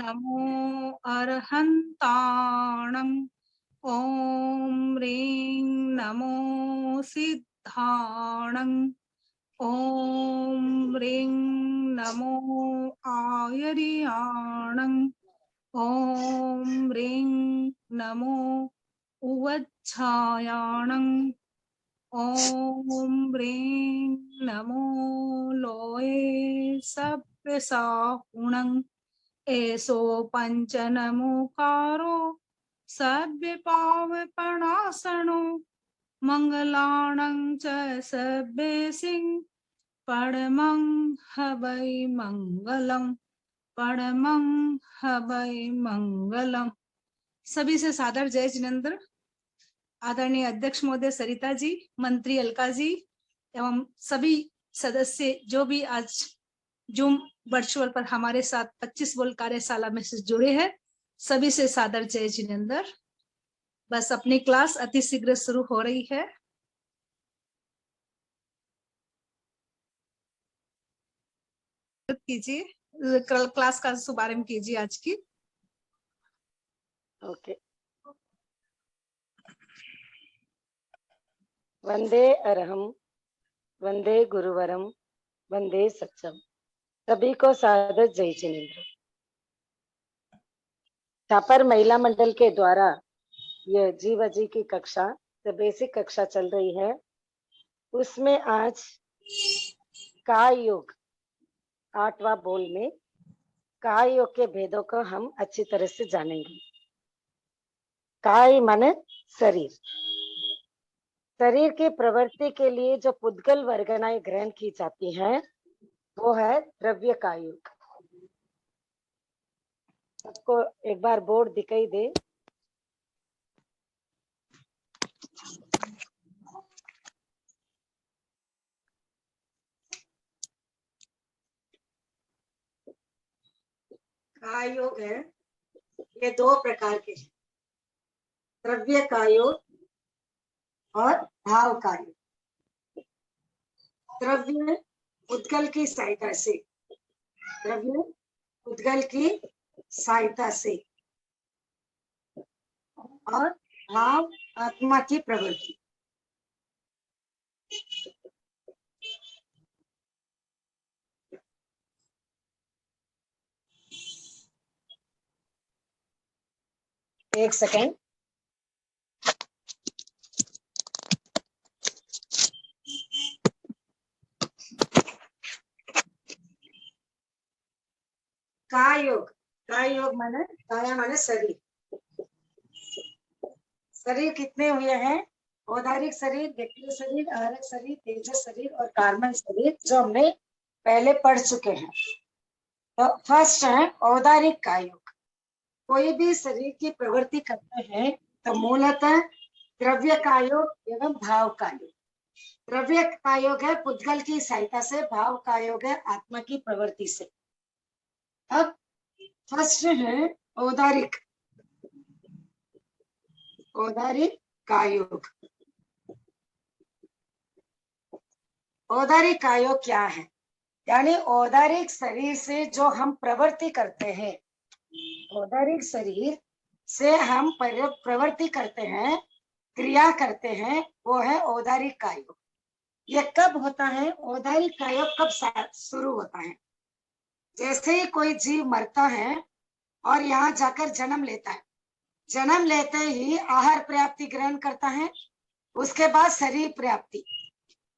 नमो अर्हन्ताणम् ॐ ह्रीं नमो सिद्धाणम् ॐ ह्रीं नमो आयर्याणम् ॐ ह्रीं नमो उवच्छायाणम् ॐ ह्रीं नमो लोये सव्यसाहुणम् एषो पञ्चनमुकारो सव्यपावपणासनो मङ्गलाणं च सव्यसिं परमं हवै मंगलम परमं हवै मंगलम। सभी से सादर जय जिनेन्द्र। आदरणीय अध्यक्ष महोदय सरिता जी, मंत्री अलका जी एवं सभी सदस्य जो भी आज जूम वर्चुअल पर हमारे साथ 25 बोल कार्यशाला में से जुड़े हैं, सभी से सादर जय जिनेन्द्र। बस अपनी क्लास अति शीघ्र शुरू हो रही है। कीजिए, क्लास का शुभारंभ कीजिए आज की। ओके। वंदे अरहम, वंदे गुरुवरम, वंदे सच्चम। सभी को सादर जय जिनेन्द्र। छापर महिला मंडल के द्वारा यह जीवाजी की कक्षा, जो बेसिक कक्षा चल रही है, उसमें आज काय योग 8वां बोल में काय योग के भेदों को हम अच्छी तरह से जानेंगे। काय माने शरीर। शरीर की प्रवृत्ति के लिए जो पुद्गल वर्गनाएं ग्रहण की जाती हैं, वो है द्रव्य काय योग। आपको एक बार बोर्ड दिखाई दे। काय योग है, ये 2 प्रकार के हैं, द्रव्य काय योग और भाव काय योग। द्रव्य उद्गल की सहायता से, द्रव्य उद्गल की सहायता से, और भाव आत्मा की प्रवृत्ति। एक सेकेंड। काय योग, काय योग माने, काया माने शरीर। शरीर कितने हुए हैं? औदारिक शरीर, व्यक्तिगत शरीर, आहारक शरीर, तेजस शरीर और कार्बन शरीर, जो हमने पहले पढ़ चुके हैं। तो फर्स्ट है औदारिक काय योग। कोई भी शरीर की प्रवृत्ति करते हैं तो मूलतः द्रव्य काय योग एवं भाव काय योग। द्रव्य काय योग है पुद्गल की सहायता से, भाव काय योग है आत्मा की प्रवृत्ति से। अब फर्स्ट है औदारिक, औदारिक काय योग। औदारिक काय योग क्या है? यानी औदारिक शरीर से जो हम प्रवृत्ति करते हैं, औदारिक शरीर से हम प्रवृत्ति करते हैं, क्रिया करते हैं, वो है औदारिक काय योग। ये कब होता है? औदारिक काय योग कब शुरू होता है? जैसे ही कोई जीव मरता है और यहाँ जाकर जन्म लेता है, जन्म लेते ही आहार प्राप्ति ग्रहण करता है, उसके बाद शरीर प्राप्ति।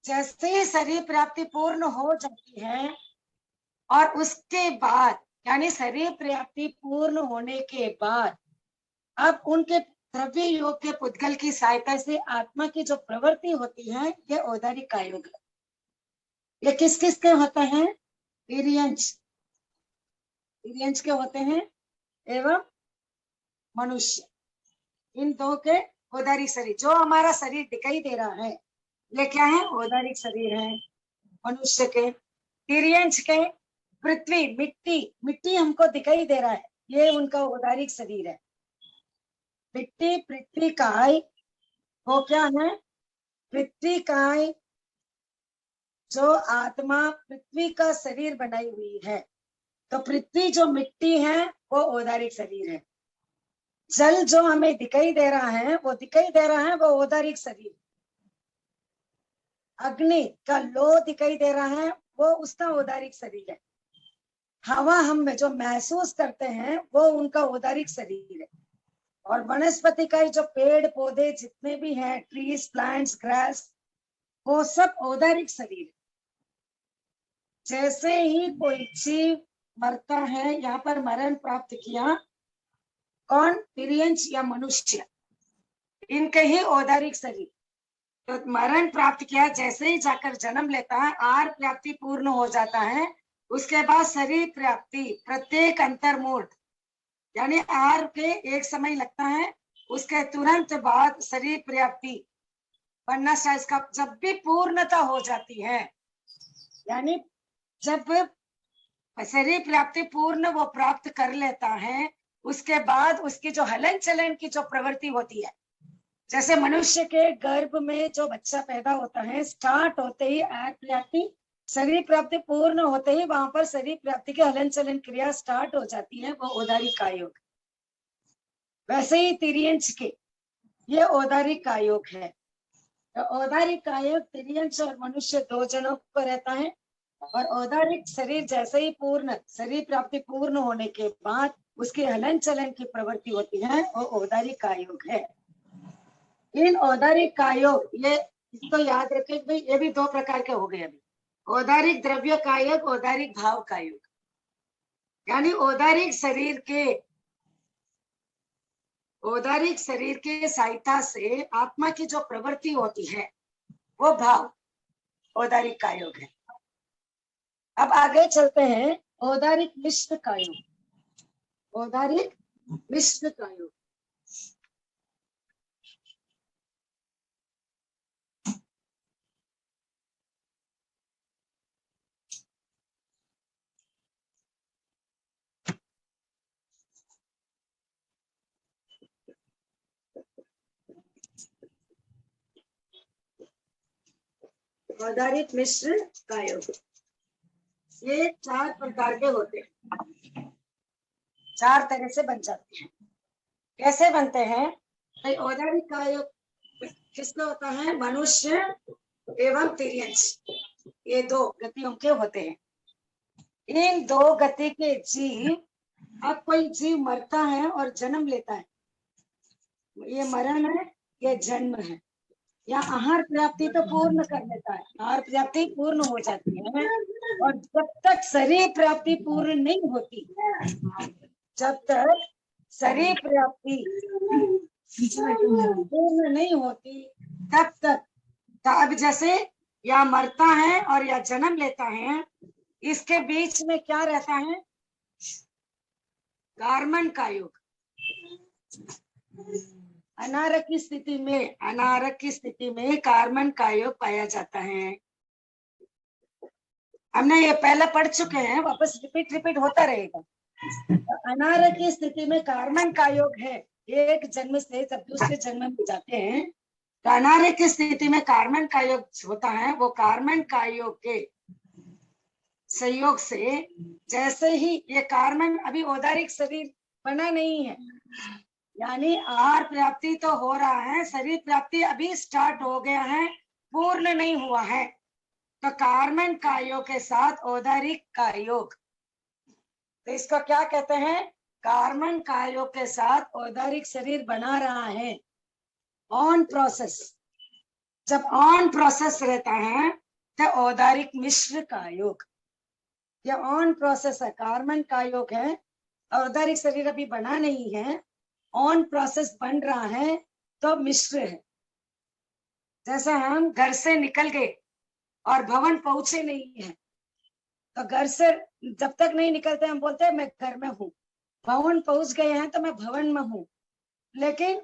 जैसे ही शरीर प्राप्ति पूर्ण हो जाती है और उसके बाद यानी शरीर प्राप्ति पूर्ण होने के बाद अब उनके द्रव्य योग के पुद्गल की सहायता से आत्मा की जो प्रवृत्ति होती है, ये औदारिक काय योग है। ये किस किस के होते हैं? तिर्यंच, तिर्यंच के होते हैं एवं मनुष्य। इन 2 के औदारिक शरीर। जो हमारा शरीर दिखाई दे रहा है, ये क्या है? औदारिक शरीर है मनुष्य के। तिर्यंच के पृथ्वी, मिट्टी, मिट्टी हमको दिखाई दे रहा है, ये उनका औदारिक शरीर है। मिट्टी, पृथ्वी काय, वो क्या है? पृथ्वी काय, जो आत्मा पृथ्वी का शरीर बनाई हुई है। तो पृथ्वी जो मिट्टी है, वो औदारिक शरीर है। जल जो हमें दिखाई दे रहा है वो औदारिक शरीर। अग्नि का लो दिखाई दे रहा है वो उसका औदारिक शरीर है। हवा हम जो महसूस करते हैं वो उनका औदारिक शरीर है। और वनस्पति का जो पेड़ पौधे जितने भी हैं, ट्रीज, प्लांट्स, ग्रास, वो सब औदारिक शरीर है। जैसे ही कोई जीव मरता है, यहाँ पर मरण प्राप्त किया, कौन? तिर्यंच या मनुष्य, इनके ही औदारिक शरीर। तो मरण प्राप्त किया, जैसे ही जाकर जन्म लेता है, आर प्राप्ति पूर्ण हो जाता है, उसके बाद शरीर प्राप्ति प्रत्येक अंतर्मूर्त, यानी आर के एक समय लगता है, उसके तुरंत बाद शरीर प्राप्ति बनना चाहिए। इसका जब भी पूर्णता हो जाती है, यानी जब शरीर प्राप्ति पूर्ण वो प्राप्त कर लेता है, उसके बाद उसकी जो हलन चलन की जो प्रवृत्ति होती है, जैसे मनुष्य के गर्भ में जो बच्चा पैदा होता है, स्टार्ट होते ही प्राप्ति, शरीर प्राप्ति पूर्ण होते ही वहां पर शरीर प्राप्ति की हलन चलन क्रिया स्टार्ट हो जाती है, वो औदारिक कायोग। वैसे ही तिर्यंच के ये औदारिक कायोग है। तो औदारिक कायोग तिर्यंच और मनुष्य दो जनों पर रहता है। और औदारिक शरीर जैसे ही पूर्ण शरीर प्राप्ति पूर्ण होने के बाद उसकी हलन चलन की प्रवृत्ति होती है, वो औदारिक कायोग है। इन औदारिक कायोग, ये इसको याद रखें भाई, ये भी दो प्रकार के हो गए अभी। औदारिक द्रव्य कायोग, औदारिक भाव कायोग। यानी औदारिक शरीर के सहायता से आत्मा की जो प्रवृत्ति होती है वो भाव औदारिक कायोग है। अब आगे चलते हैं, औदारिक मिश्र कायोग। औदारिक मिश्र कायोग। औदारिक मिश्र कायोग, ये 4 प्रकार के होते हैं, 4 तरह से बन जाते हैं। कैसे बनते हैं भाई? औदारिक कायोग किसका होता है? मनुष्य एवं तिर्यंच, ये 2 गतियों के होते हैं। इन 2 गति के जीव, अब कोई जीव मरता है और जन्म लेता है, ये मरण है, ये जन्म है। या आहार प्राप्ति तो पूर्ण कर लेता है, आहार प्राप्ति पूर्ण हो जाती है। और जब तक शरीर प्राप्ति पूर्ण नहीं होती, जब तक शरीर प्राप्ति पूर्ण नहीं होती, तब तक, अब जैसे या मरता है और या जन्म लेता है, इसके बीच में क्या रहता है? कार्मन कायोग। अनारक की स्थिति में कार्मन कायोग पाया जाता है। हमने ये पहले पढ़ चुके हैं, वापस रिपीट होता रहेगा। अनारक की स्थिति में कार्मन कायोग है। एक जन्म से जब दूसरे जन्म में जाते हैं, तो अनारक की स्थिति में कार्मन कायोग होता है। वो कार्मन कायोग के सहयोग से, जैसे ही ये कार्मन, अभी औदारिक शरीर बना नहीं है, यानी आहार प्राप्ति तो हो रहा है, शरीर प्राप्ति अभी स्टार्ट हो गया है, पूर्ण नहीं हुआ है। तो कार्मन कायोग के साथ औदारिक कायोग, तो इसको क्या कहते हैं? कार्मन कायोग के साथ औदारिक शरीर बना रहा है, ऑन प्रोसेस। जब ऑन प्रोसेस रहता है तो औदारिक मिश्र कायोग, ये ऑन प्रोसेस है, कार्मन कायोग है। औदारिक शरीर अभी बना नहीं है, ऑन प्रोसेस बन रहा है, तो मिश्र है। जैसे हम घर से निकल गए और भवन पहुंचे नहीं है, तो घर से जब तक नहीं निकलते हम बोलते हैं मैं घर में हूँ। भवन पहुंच गए हैं तो मैं भवन में हूँ, लेकिन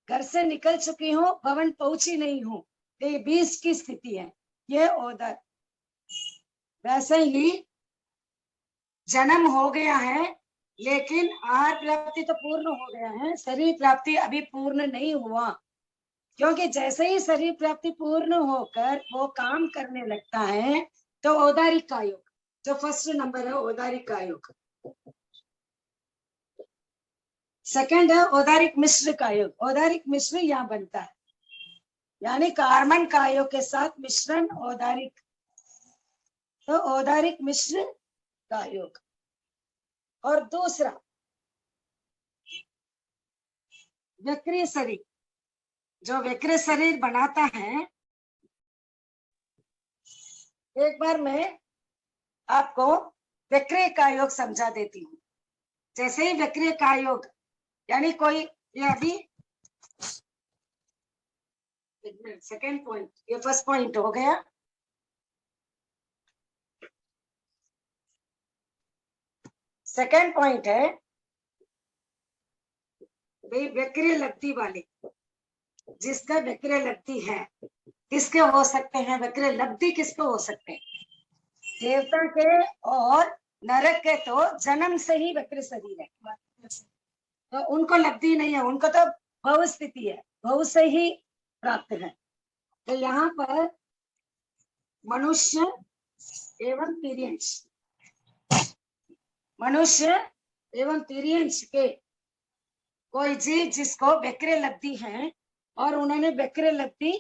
घर से निकल चुकी हूँ, भवन पहुंची नहीं हूँ, तो ये बीच की स्थिति है, ये औदर। वैसे ही जन्म हो गया है, लेकिन आहार प्राप्ति तो पूर्ण हो गया है, शरीर प्राप्ति अभी पूर्ण नहीं हुआ। क्योंकि जैसे ही शरीर प्राप्ति पूर्ण होकर वो काम करने लगता है, तो औदारिक कायोग, जो फर्स्ट नंबर है औदारिक कायोग, सेकंड है औदारिक मिश्र का योग। औदारिक मिश्र यहाँ बनता है, यानी कार्बन का योग के साथ मिश्रण औदारिक, तो औदारिक मिश्र का योग। और दूसरा वक्रीय शरीर, जो वक्रीय शरीर बनाता है, एक बार मैं आपको वक्रीय का योग समझा देती हूँ। जैसे ही वक्रीय का योग, यानी कोई, ये अभी सेकेंड पॉइंट, ये फर्स्ट पॉइंट हो गया। सेकेंड पॉइंट है भाई वक्रीय लब्धि वाले, जिसका वक्रीय लब्धि है, किसके हो सकते हैं वक्रीय लब्धि, किसको हो सकते हैं? देवता के और नरक के तो जन्म से ही वक्र शरीर है, तो उनको लब्धि नहीं है, उनको तो भव स्थिति है, भव से ही प्राप्त है। तो यहाँ पर मनुष्य एवं तिर्यंश, मनुष्य एवं तिर्यंश के कोई जीव जिसको वक्र लब्धि है, और उन्होंने वक्र लब्धि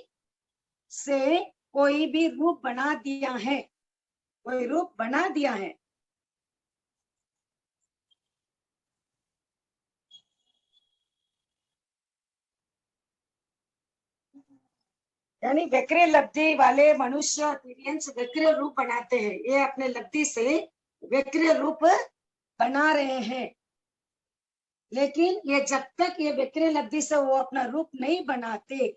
से कोई भी रूप बना दिया है, कोई रूप बना दिया है, यानी वक्र लब्धि वाले मनुष्य तिर्यंश वक्र रूप बनाते हैं, ये अपने लब्धि से वक्र रूप बना रहे हैं। लेकिन ये जब तक ये वक्र लब्धि से वो अपना रूप नहीं बनाते,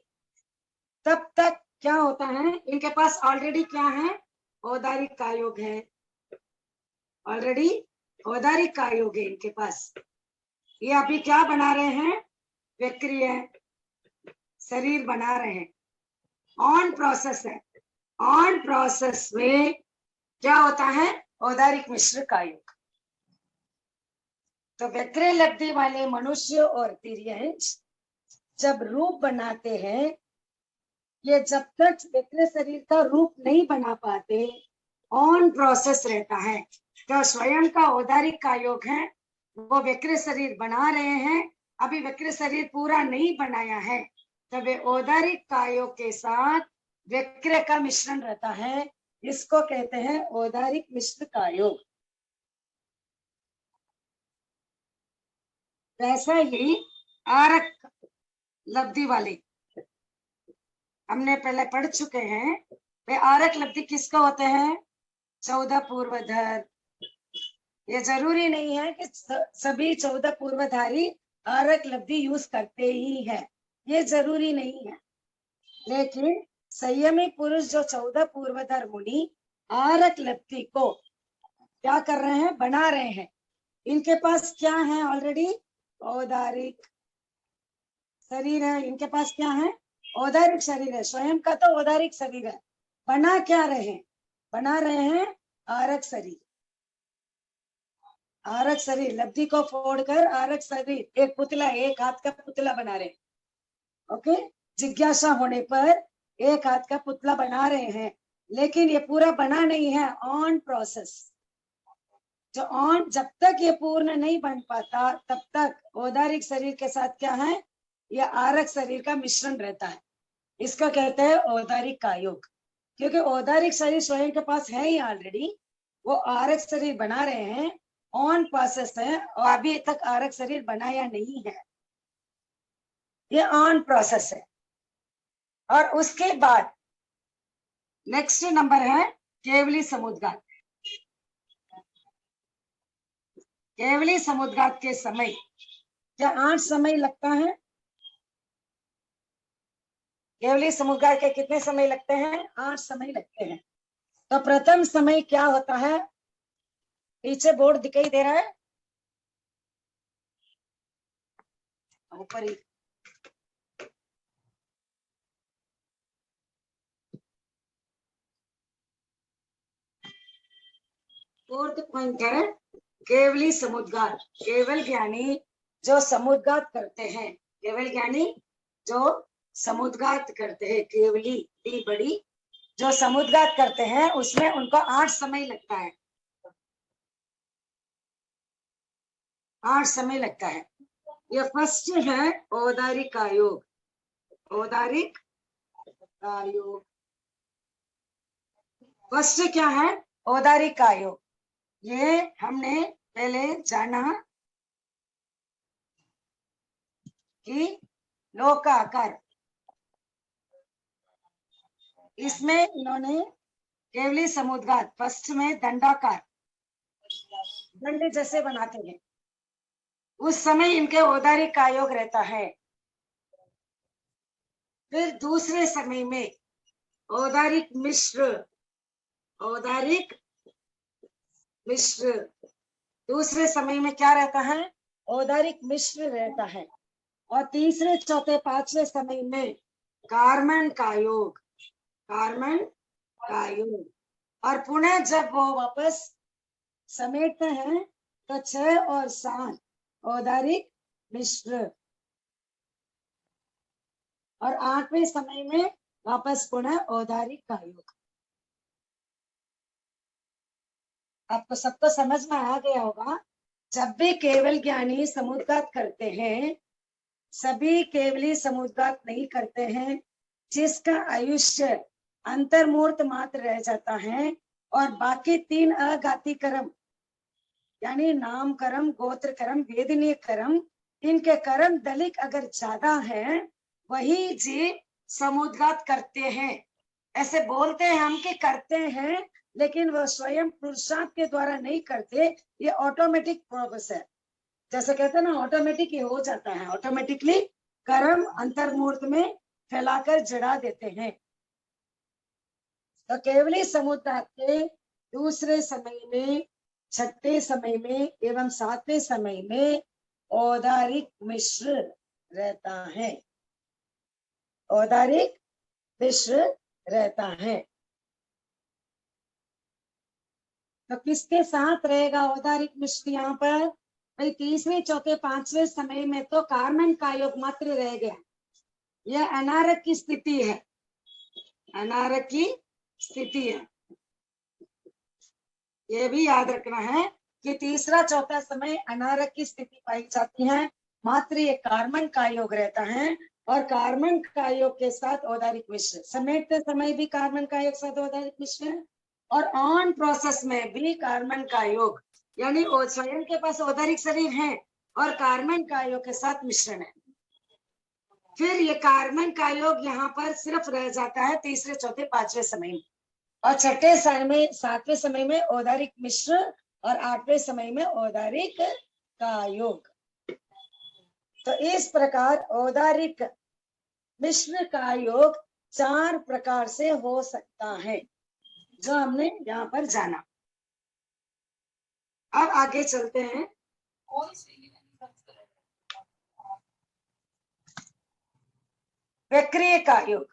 तब तक क्या होता है, इनके पास ऑलरेडी क्या है, औदारिक का योग है, ऑलरेडी औदारिक का योग है इनके पास। ये अभी क्या बना रहे हैं, वक्रीय शरीर बना रहे हैं, ऑन प्रोसेस है। ऑन प्रोसेस में क्या होता है, औदारिक मिश्र का योग। तो वक्र लब्धि वाले मनुष्य और तिर्यंश जब रूप बनाते हैं, ये जब तक वक्र शरीर का रूप नहीं बना पाते, ऑन प्रोसेस रहता है। तो स्वयं का औदारिक का योग है, वो वक्र शरीर बना रहे हैं, अभी वक्र शरीर पूरा नहीं बनाया है, तो वे औदारिक का योग के साथ वक्र का मिश्रण रहता है, इसको कहते हैं औदारिक मिश्र का योग। वैसा ही आरक लब्धि वाले हमने पहले पढ़ चुके हैं, वे आरक लब्धि किसको होते हैं, 14 पूर्वधर। ये जरूरी नहीं है कि सभी 14 पूर्वधारी आरक लब्धि यूज करते ही है, ये जरूरी नहीं है। लेकिन संयमी पुरुष जो 14 पूर्वधर मुनि आरक लब्धि को क्या कर रहे हैं, बना रहे हैं, इनके पास क्या है, ऑलरेडी औदारिक शरीर है, इनके पास क्या है, औदारिक शरीर है, स्वयं का तो औदारिक शरीर है। बना क्या रहे हैं, बना रहे हैं आरक शरीर। आरक शरीर लब्धि को फोड़कर आरक शरीर, एक पुतला, एक हाथ का पुतला बना रहे हैं। ओके, जिज्ञासा होने पर एक हाथ का पुतला बना रहे हैं, लेकिन ये पूरा बना नहीं है, ऑन प्रोसेस। जो ऑन, जब तक ये पूर्ण नहीं बन पाता, तब तक औदारिक शरीर के साथ क्या है, यह आरक शरीर का मिश्रण रहता है, इसका कहते हैं औदारिक का योग। क्योंकि औदारिक शरीर स्वयं के पास है ही ऑलरेडी, वो आरक शरीर बना रहे हैं, ऑन प्रोसेस है, और अभी तक आरक शरीर बनाया नहीं है, ये ऑन प्रोसेस है। और उसके बाद नेक्स्ट नंबर है केवली समुद्घात। केवली समुद्घात के समय क्या 8 समय लगता है, केवली समुद्घात के कितने समय लगते हैं, 8 समय लगते हैं। तो प्रथम समय क्या होता है, पीछे बोर्ड दिखाई दे रहा है, ऊपर ही, फोर्थ पॉइंट है केवली समुद्घात। केवल ज्ञानी जो समुद्घात करते हैं, केवल ज्ञानी जो समुद्घात करते हैं, केवली डी बड़ी, जो समुद्घात करते हैं, उसमें उनको 8 समय लगता है, 8 समय लगता है। ये फर्स्ट है औदारिक आयोग। औदारिक आयोग फर्स्ट क्या है? औदारिक आयोग। ये हमने पहले जाना कि लोकाकार, इसमें इन्होंने केवली समुद्घात, फर्स्ट में दंडाकार, दंड जैसे बनाते हैं, उस समय इनके औदारिक आयोग रहता है। फिर दूसरे समय में औदारिक मिश्र, औदारिक मिश्र दूसरे समय में क्या रहता है? औदारिक मिश्र रहता है। और तीसरे चौथे पांचवें समय में कार्बन का योग, कार्बन का योग। और पुनः जब वो वापस समेटते हैं तो 6 और 7 औदारिक मिश्र, और 8वें समय में वापस पुनः औदारिक का योग। आपको सबको समझ में आ गया होगा। जब भी केवल ज्ञानी समुद्घात करते हैं, सभी केवली समुद्घात नहीं करते हैं। जिसका आयुष्य अंतर्मूर्त मात्र रह जाता है और बाकी 3 अघाती कर्म यानी नाम कर्म, गोत्र कर्म, वेदनीय कर्म, इनके कर्म दलिक अगर ज्यादा है, वही जीव समुद्घात करते हैं। ऐसे बोलते हैं हम कि करते हैं, लेकिन वह स्वयं पुरुषार्थ के द्वारा नहीं करते। ये ऑटोमेटिक प्रोसेस है। जैसे कहते हैं ना, ऑटोमेटिक ये हो जाता है, ऑटोमेटिकली कर्म अंतर्मूर्त में फैलाकर जड़ा देते हैं। तो केवली समुद्घात के दूसरे समय में, छठे समय में एवं 7वें समय में औदारिक मिश्र रहता है, औदारिक मिश्र रहता है। तो किसके साथ रहेगा औदारिक मिश्र? यहाँ पर भाई तीसरे चौथे पांचवें समय में तो कार्बन का योग मात्र रह गया। यह अनारक की स्थिति है, अनारक की स्थिति है। ये भी याद रखना है कि तीसरा चौथा समय अनारक की स्थिति पाई जाती है। मात्र ये कार्बन का योग रहता है, और कार्बन का योग के साथ औदारिक मिश्र, समेटते समय भी कार्बन का योग साथ औदारिक मिश्र है, और ऑन प्रोसेस में भी कार्बन का योग, यानी स्वयं के पास औदारिक शरीर है और कार्बन का योग के साथ मिश्रण है। फिर ये कार्बन का योग यहाँ पर सिर्फ रह जाता है तीसरे चौथे पांचवें समय में, और छठे समय 7वें समय में औदारिक मिश्र, और 8वें समय में औदारिक का योग। तो इस प्रकार औदारिक मिश्र का योग 4 प्रकार से हो सकता है, जो हमने यहाँ पर जाना। अब आगे चलते हैं। वक्रीय का योग,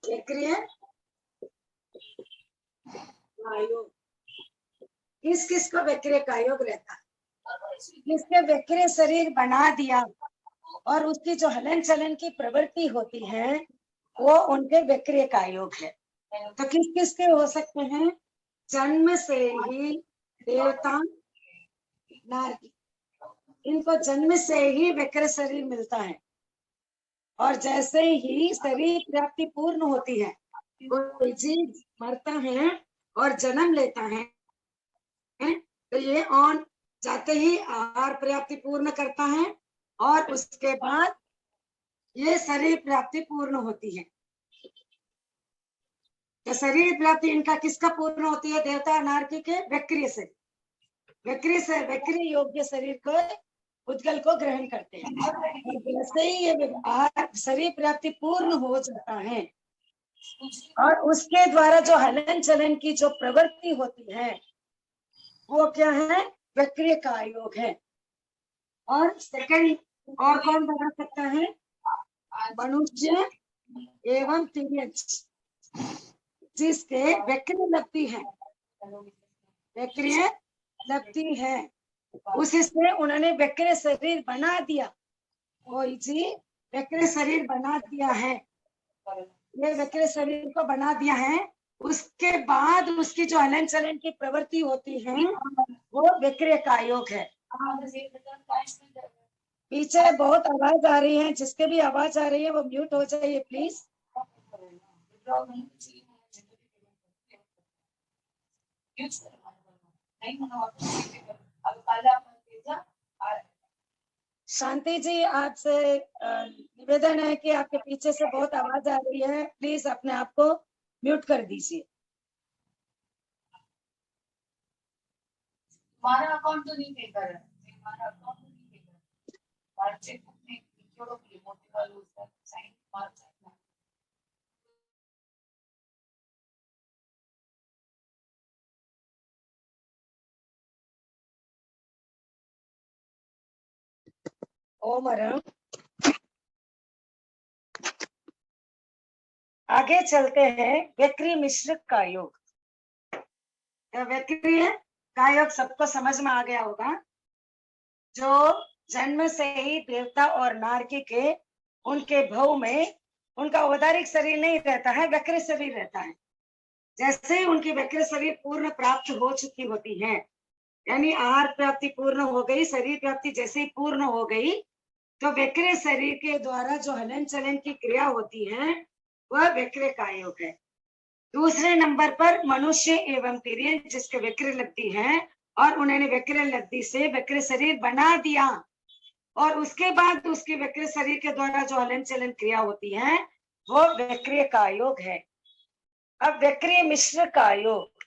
वक्रीय का योग किस किस को वक्रीय का योग रहता है? जिसके वक्रीय शरीर बना दिया और उसकी जो हलन चलन की प्रवृत्ति होती है, वो उनके वक्रीय का योग है। तो किस किस के हो सकते हैं? जन्म से ही देवता, नारकी, इनको जन्म से ही वक्र शरीर मिलता है, और जैसे ही शरीर प्राप्ति पूर्ण होती है, कोई जीव मरता है और जन्म लेता है, तो ये ऑन जाते ही आहार प्राप्ति पूर्ण करता है, और उसके बाद ये शरीर प्राप्ति पूर्ण होती है। तो शरीर प्राप्ति इनका किसका पूर्ण होती है? देवता नारकी के वक्रीय से, वक्रीय से वक्रीय योग्य शरीर को, उद्गल को ग्रहण करते हैं। और जैसे ही ये शरीर प्राप्ति पूर्ण हो जाता है, और उसके द्वारा जो हलन चलन की जो प्रवृत्ति होती है, वो क्या है? वक्रीय का योग है। और सेकंड और कौन बना सकता है? मनुष्य एवं तिर्यज, जिसके वक्रीय लगती है, वक्रीय लगती है, उससे उन्होंने वक्रीय शरीर बना दिया। कोई जी वक्रीय शरीर बना दिया है, ये वक्रीय शरीर को बना दिया है, उसके बाद उसकी जो हलन चलन की प्रवृत्ति होती है, वो वक्रीय का योग है। पीछे बहुत आवाज आ रही है, जिसके भी आवाज आ रही है वो म्यूट हो जाइए प्लीज। शांति जी, आपसे निवेदन है कि आपके पीछे से बहुत आवाज आ रही है, प्लीज अपने आप को म्यूट कर दीजिए। हमारा अकाउंट तो नहीं पे कर रहा है, हमारा अकाउंट तो नहीं पे कर रहा है, चेक बुक में जोड़ो के मोटिवल उसका साइन मार सकता है। ओम हरम। आगे चलते हैं। व्यक्रि मिश्र का योग। व्यक्रि का योग सबको समझ में आ गया होगा। जो जन्म से ही देवता और नारकी के उनके भव में उनका औदारिक शरीर नहीं रहता है, व्यक्रि शरीर रहता है। जैसे ही उनकी व्यक्रि शरीर पूर्ण प्राप्त हो चुकी होती है, यानी आहार प्राप्ति पूर्ण हो गई, शरीर प्राप्ति जैसे ही पूर्ण हो गई, तो व्यक्रि शरीर के द्वारा जो हलन चलन की क्रिया होती है वह व्यक्रि का योग है। दूसरे नंबर पर मनुष्य एवं तिर्यन जिसके व्यक्रि लगती है और उन्होंने व्यक्रि लब्धि से व्यक्रि शरीर बना दिया, और उसके बाद उसके व्यक्रि शरीर के द्वारा जो हलन चलन क्रिया होती है वो व्यक्रि का योग है। अब व्यक्रि मिश्र का योग।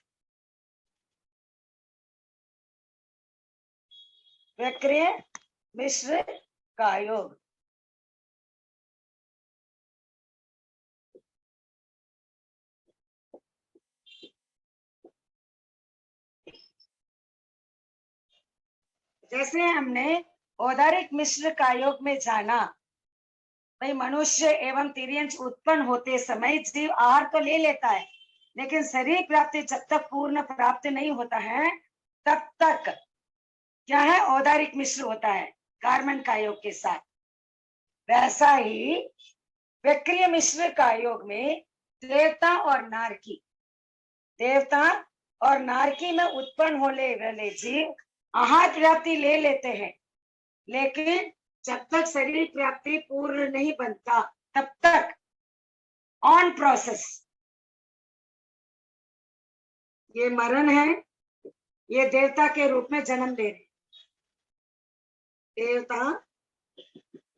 व्यक्रि मिश्र का योग। जैसे हमने औदारिक मिश्र का योग में जाना, भाई मनुष्य एवं तिर्यंच उत्पन्न होते समय जीव आहार तो ले लेता है, लेकिन शरीर प्राप्ति जब तक पूर्ण प्राप्त नहीं होता है तब तक क्या है, औदारिक मिश्र होता है कार्बन का योग के साथ। वैसा ही व्यक्रिय मिश्र का योग में देवता और नारकी, देवता और नारकी में उत्पन्न होने वाले जीव आहार प्राप्ति ले लेते हैं, लेकिन जब तक शरीर प्राप्ति पूर्ण नहीं बनता तब तक ऑन प्रोसेस ये मरण है, ये देवता के रूप में जन्म ले रहे, देवता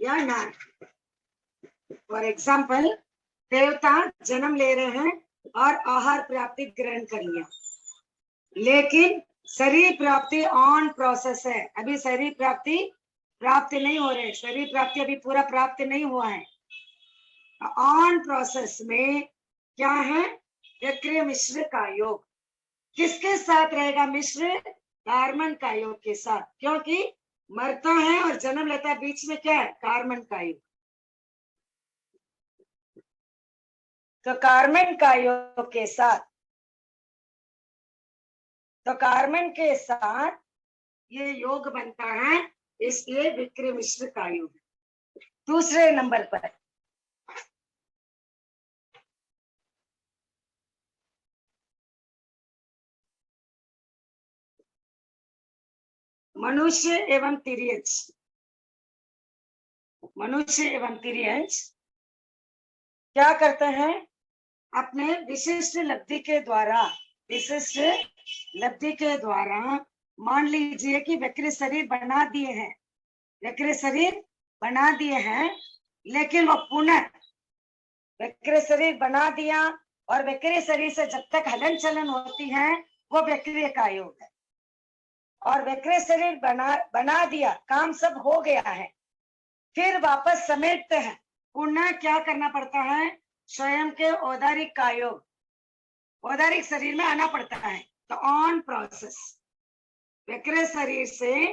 या नारकी। फॉर एग्जाम्पल, देवता जन्म ले रहे हैं और आहार प्राप्ति ग्रहण कर लिया, लेकिन शरीर प्राप्ति ऑन प्रोसेस है, अभी शरीर प्राप्ति प्राप्त नहीं हो रहे, शरीर प्राप्ति अभी पूरा प्राप्त नहीं हुआ है। ऑन प्रोसेस में क्या है, व्यक्रिय मिश्र का योग। किसके साथ रहेगा मिश्र? कार्बन का योग के साथ, क्योंकि मरता है और जन्म लेता है, बीच में क्या है, कार्बन का योग। तो कार्बन का योग के साथ, तो कार्बन के साथ ये योग बनता है, इसलिए विक्रिय मिश्र का योग। दूसरे नंबर पर मनुष्य एवं तिर्यंच। मनुष्य एवं तिर्यंच क्या करते हैं, अपने विशिष्ट लब्धि के द्वारा, विशिष्ट लब्धि के द्वारा मान लीजिए कि व्यक्रि शरीर बना दिए हैं, व्यक्रि शरीर बना दिए हैं, लेकिन वो पुनः व्यक्रि शरीर बना दिया और व्यक्रि शरीर से जब तक हलन चलन होती है वो व्यक्रिय का योग है। और व्यक्रि शरीर बना दिया, काम सब हो गया है, फिर वापस समेटते हैं, पुनः क्या करना पड़ता है, स्वयं के औदारिक का योग, औदारिक शरीर में आना पड़ता है। तो ऑन प्रोसेस व्यक्रि शरीर से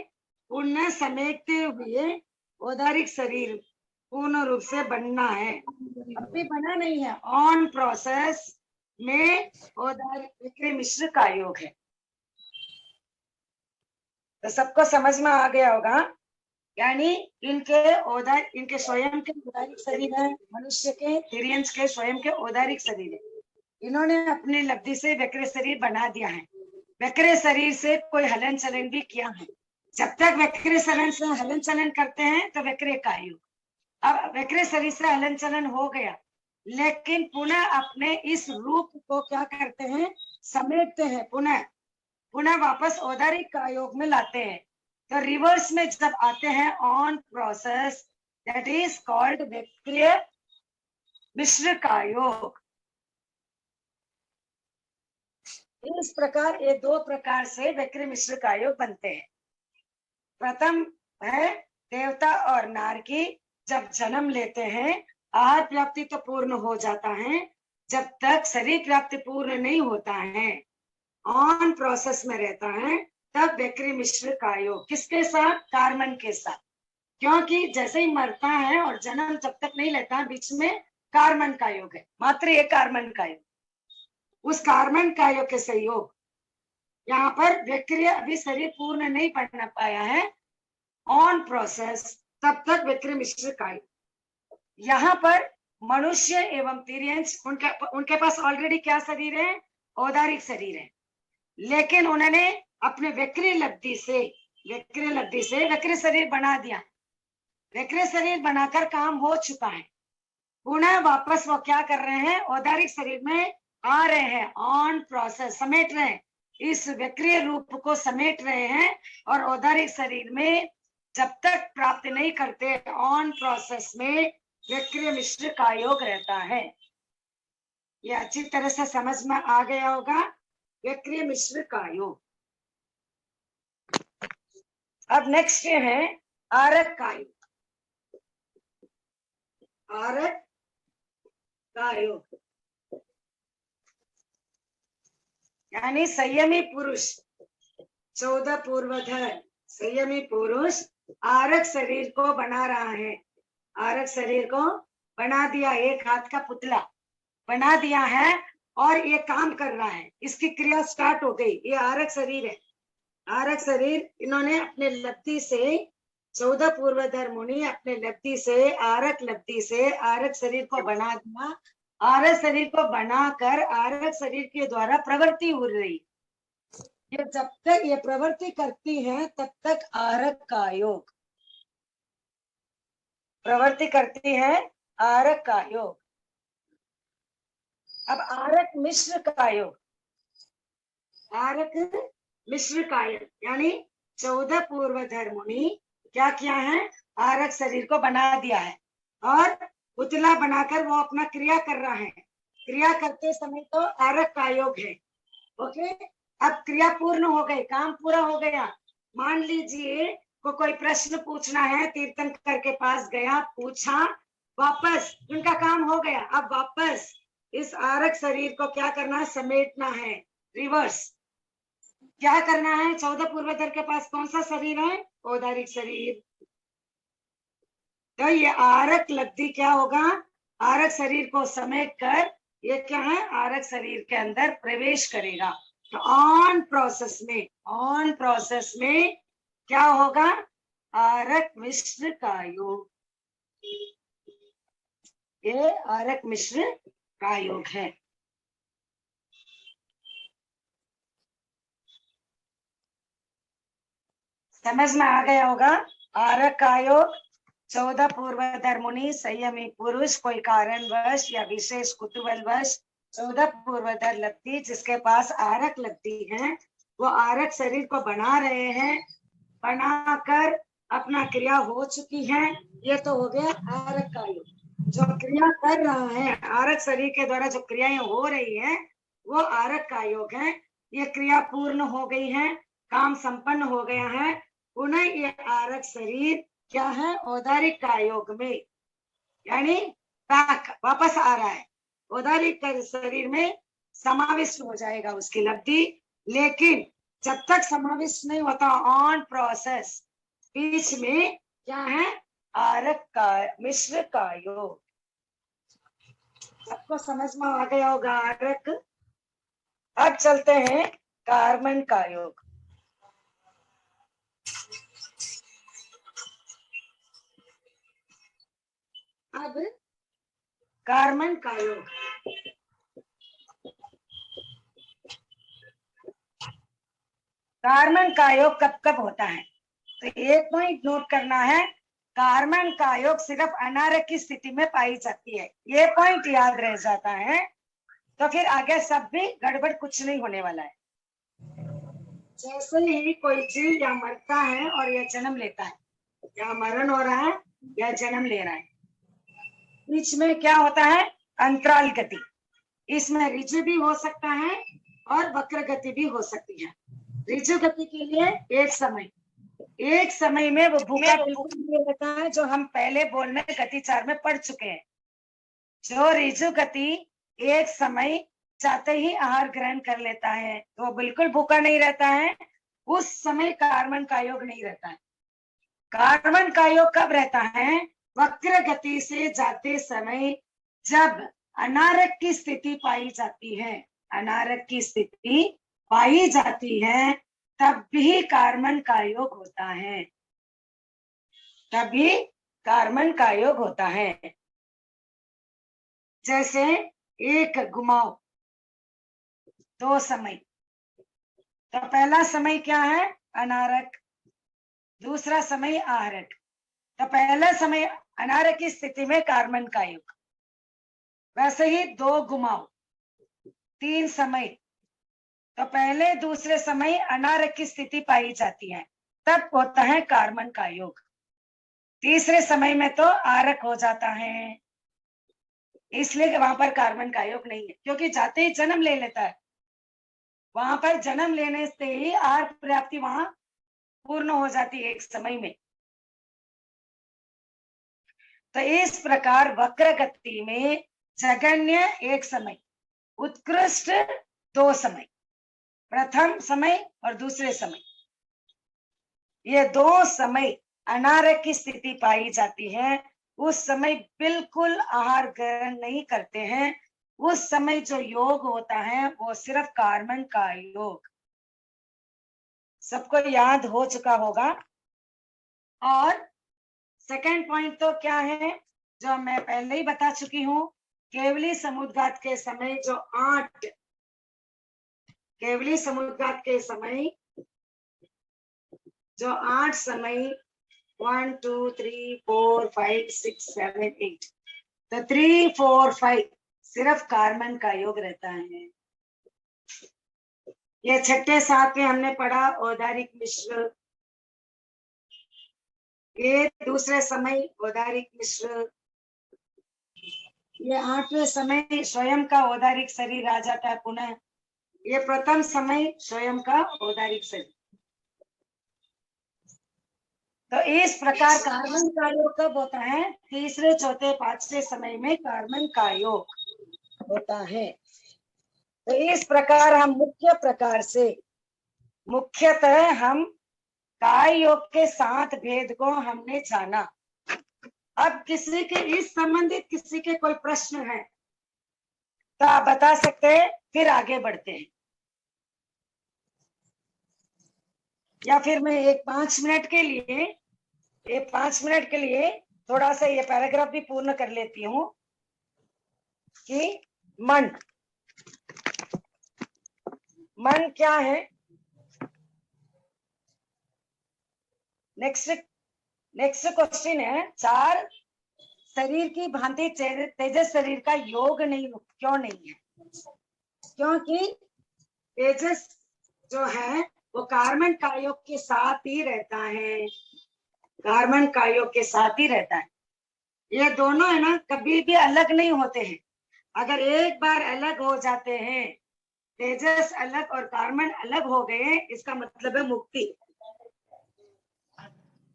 पुनः समेटते हुए औदारिक शरीर पूर्ण रूप से बनना है, अभी बना नहीं है, ऑन प्रोसेस में औदारिक व्यक्रि मिश्र का योग है। तो सबको समझ में आ गया होगा, यानी इनके स्वयं के औदारिक शरीर है, मनुष्य के तिर्यंच के स्वयं के औदारिक शरीर है, इन्होंने अपनी लब्धि से व्यक्रि शरीर बना दिया है, व्यक्रि शरीर से कोई हलन चलन भी किया है, जब तक वक्र चलन से हलन चलन करते हैं तो वक्र का योग। अब वक्र शरीर से हलन चलन हो गया, लेकिन पुनः अपने इस रूप को क्या करते हैं, समेटते हैं, पुनः पुनः वापस औदारिक का योग में लाते हैं। तो रिवर्स में जब आते हैं on process, that is called वक्र मिश्र का योग। इस प्रकार ये दो प्रकार से वक्र मिश्र का योग बनते हैं। प्रथम है देवता और नारकी जब जन्म लेते हैं, आहार प्राप्ति तो पूर्ण हो जाता है, जब तक शरीर प्राप्ति पूर्ण नहीं होता है, ऑन प्रोसेस में रहता है, तब वक्र मिश्र का योग। किसके साथ? कार्बन के साथ। क्योंकि जैसे ही मरता है और जन्म जब तक नहीं लेता, बीच में कार्बन का योग है, मात्र एक कार्बन का योग। उस कार्बन का योग के सहयोग यहाँ पर वक्र अभी शरीर पूर्ण नहीं पढ़ना पाया है, ऑन प्रोसेस, तब तक वक्र मिश्र का योग। यहाँ पर मनुष्य एवं तिर्यंश उनके पास ऑलरेडी क्या शरीर है? औदारिक शरीर है, लेकिन उन्होंने अपने वक्र लब्धि से वक्र शरीर बना दिया। वक्र शरीर बनाकर काम हो चुका है, पुनः वापस वो क्या कर रहे हैं? औदारिक शरीर में आ रहे हैं, ऑन प्रोसेस, समेट रहे हैं, इस वक्र रूप को समेट रहे हैं, और औदारिक शरीर में जब तक प्राप्त नहीं करते, ऑन प्रोसेस में वक्र मिश्र का योग रहता है। ये अच्छी तरह से समझ में आ गया होगा, वक्र मिश्र का योग। अब नेक्स्ट है आरक का योग। आरक का योग यानी संयमी पुरुष, 14 पूर्वधर संयमी पुरुष आरक शरीर को बना रहा है। आरक शरीर को बना दिया, एक हाथ का पुतला बना दिया है और ये काम कर रहा है, इसकी क्रिया स्टार्ट हो गई। ये आरक शरीर है। आरक शरीर इन्होंने अपने लब्धि से, 14 पूर्वधर मुनि अपने लब्धि से, आरक लब्धि से आरक शरीर को बना दिया। आरक शरीर को बनाकर आरक शरीर के द्वारा प्रवृत्ति हो रही। ये जब तक ये प्रवृत्ति करती है तब तक आरक का योग, प्रवृत्ति करती है आरक का योग। अब आरक मिश्र का योग, आरक मिश्र का योग यानी 14 पूर्वधर मुनि क्या किया है? आरक शरीर को बना दिया है और पुतला बनाकर वो अपना क्रिया कर रहा है। क्रिया करते समय तो आरक का योग है। ओके, अब क्रिया पूर्ण हो गई, काम पूरा हो गया। मान लीजिए कोई प्रश्न पूछना है, तीर्थंकर के पास गया, पूछा, वापस उनका काम हो गया। अब वापस इस आरक शरीर को क्या करना है? समेटना है, रिवर्स। क्या करना है? 14 पूर्वधर के पास कौन सा शरीर है? औदारिक शरीर। तो ये आरक लब्धि क्या होगा? आरक शरीर को समेट कर ये क्या है? आरक शरीर के अंदर प्रवेश करेगा। तो ऑन प्रोसेस में क्या होगा? आरक मिश्र का योग। ये आरक मिश्र का योग है। समझ में आ गया होगा? आरक का योग, 14 पूर्वधर मुनि संयमी पुरुष कोई कारणवश या विशेष कुतूहलवश 14 पूर्वधर लब्धि जिसके पास आरक लब्धि है, वो आरक शरीर को बना रहे हैं, बनाकर अपना क्रिया हो चुकी है। ये तो हो गया आरक का योग। जो क्रिया कर रहा है, आरक शरीर के द्वारा जो क्रियाएं हो रही है, वो आरक का योग है। ये क्रिया पूर्ण हो गई है, काम संपन्न हो गया है। पुनः ये आरक शरीर क्या है? औदारिक का योग में, यानी बैक वापस आ रहा है, औदारिक शरीर में समाविष्ट हो जाएगा उसकी लब्धि। लेकिन जब तक समाविष्ट नहीं होता, ऑन प्रोसेस, बीच में क्या है? आरक का मिश्र का योग। सबको समझ में आ गया होगा आरक। अब चलते हैं कार्बन का योग। अब कार्बन का योग, कार्बन का योग कब कब होता है? तो एक पॉइंट नोट करना है, कार्बन का योग सिर्फ अनारक की स्थिति में पाई जाती है, ये पॉइंट याद रह जाता है, तो फिर आगे सब भी गड़बड़ कुछ नहीं होने वाला है। जैसे ही कोई जीव या मरता है और यह जन्म लेता है, या मरण हो रहा है या जन्म ले रहा है, बीच में क्या होता है, अंतराल गति। इसमें ऋजु भी हो सकता है और वक्र गति भी हो सकती है। ऋजु गति के लिए एक समय में वो भूखा बिल्कुल नहीं रहता है, जो हम पहले बोल में गति 4 में पढ़ चुके हैं। जो ऋजु गति एक समय चाहते ही आहार ग्रहण कर लेता है तो वो बिल्कुल भूखा नहीं रहता है, उस समय कार्बन का योग नहीं रहता है। कार्बन का योग कब रहता है, वक्र गति से जाते समय जब अनारक की स्थिति पाई जाती है, अनारक की स्थिति पाई जाती है, तब भी कार्बन का योग होता है, तभी कार्बन का योग होता है। जैसे एक घुमाव, दो समय, तो पहला समय क्या है, अनारक, दूसरा समय आहारक। तो पहला समय अनारक की स्थिति में कार्बन का योग, वैसे ही दो घुमाव, तीन समय, तो पहले दूसरे समय अनारक की स्थिति पाई जाती है, तब होता है कार्बन का योग। तीसरे समय में तो आरक हो जाता है, इसलिए वहां पर कार्बन का योग नहीं है, क्योंकि जाते ही जन्म ले लेता है, वहां पर जन्म लेने से ही आहार प्राप्ति वहां पूर्ण हो जाती है एक समय में। तो इस प्रकार वक्र गति में जगन्य एक समय, उत्कृष्ट दो समय, प्रथम समय और दूसरे समय, ये दो समय अनारक की स्थिति पाई जाती है। उस समय बिल्कुल आहार ग्रहण नहीं करते हैं, उस समय जो योग होता है वो सिर्फ कार्बन का योग। सबको याद हो चुका होगा। और सेकंड पॉइंट तो क्या है, जो मैं पहले ही बता चुकी हूँ, केवली समुद्घात के समय जो 8, केवली समुद्घात के समय जो 8 समय 1 2 3 4 5 6 7 8, तो 3 4 5 सिर्फ कार्बन का योग रहता है। ये छठे सातवें हमने पढ़ा औदारिक मिश्र, ये दूसरे समय औदारिक मिश्र, ये 8वें समय स्वयं का औदारिक शरीर आ जाता है पुनः, ये प्रथम समय स्वयं का औदारिक शरीर। तो इस प्रकार कार्बन का योग कब होता है, तीसरे चौथे पांचवें समय में कार्बन का योग होता है। तो इस प्रकार हम मुख्यतः हम काय योग के 7 भेद को हमने जाना। अब किसी के इस संबंधित किसी के कोई प्रश्न है तो आप बता सकते हैं, फिर आगे बढ़ते हैं, या फिर मैं एक 5 मिनट के लिए थोड़ा सा ये पैराग्राफ भी पूर्ण कर लेती हूँ कि मन क्या है। नेक्स्ट क्वेश्चन है, 4 शरीर की भांति तेजस शरीर का योग नहीं, क्यों नहीं है? क्योंकि तेजस जो है वो कार्बन का योग के साथ ही रहता है, कार्बन का योग के साथ ही रहता है। ये दोनों है ना, कभी भी अलग नहीं होते हैं। अगर एक बार अलग हो जाते हैं, तेजस अलग और कार्बन अलग हो गए, इसका मतलब है मुक्ति।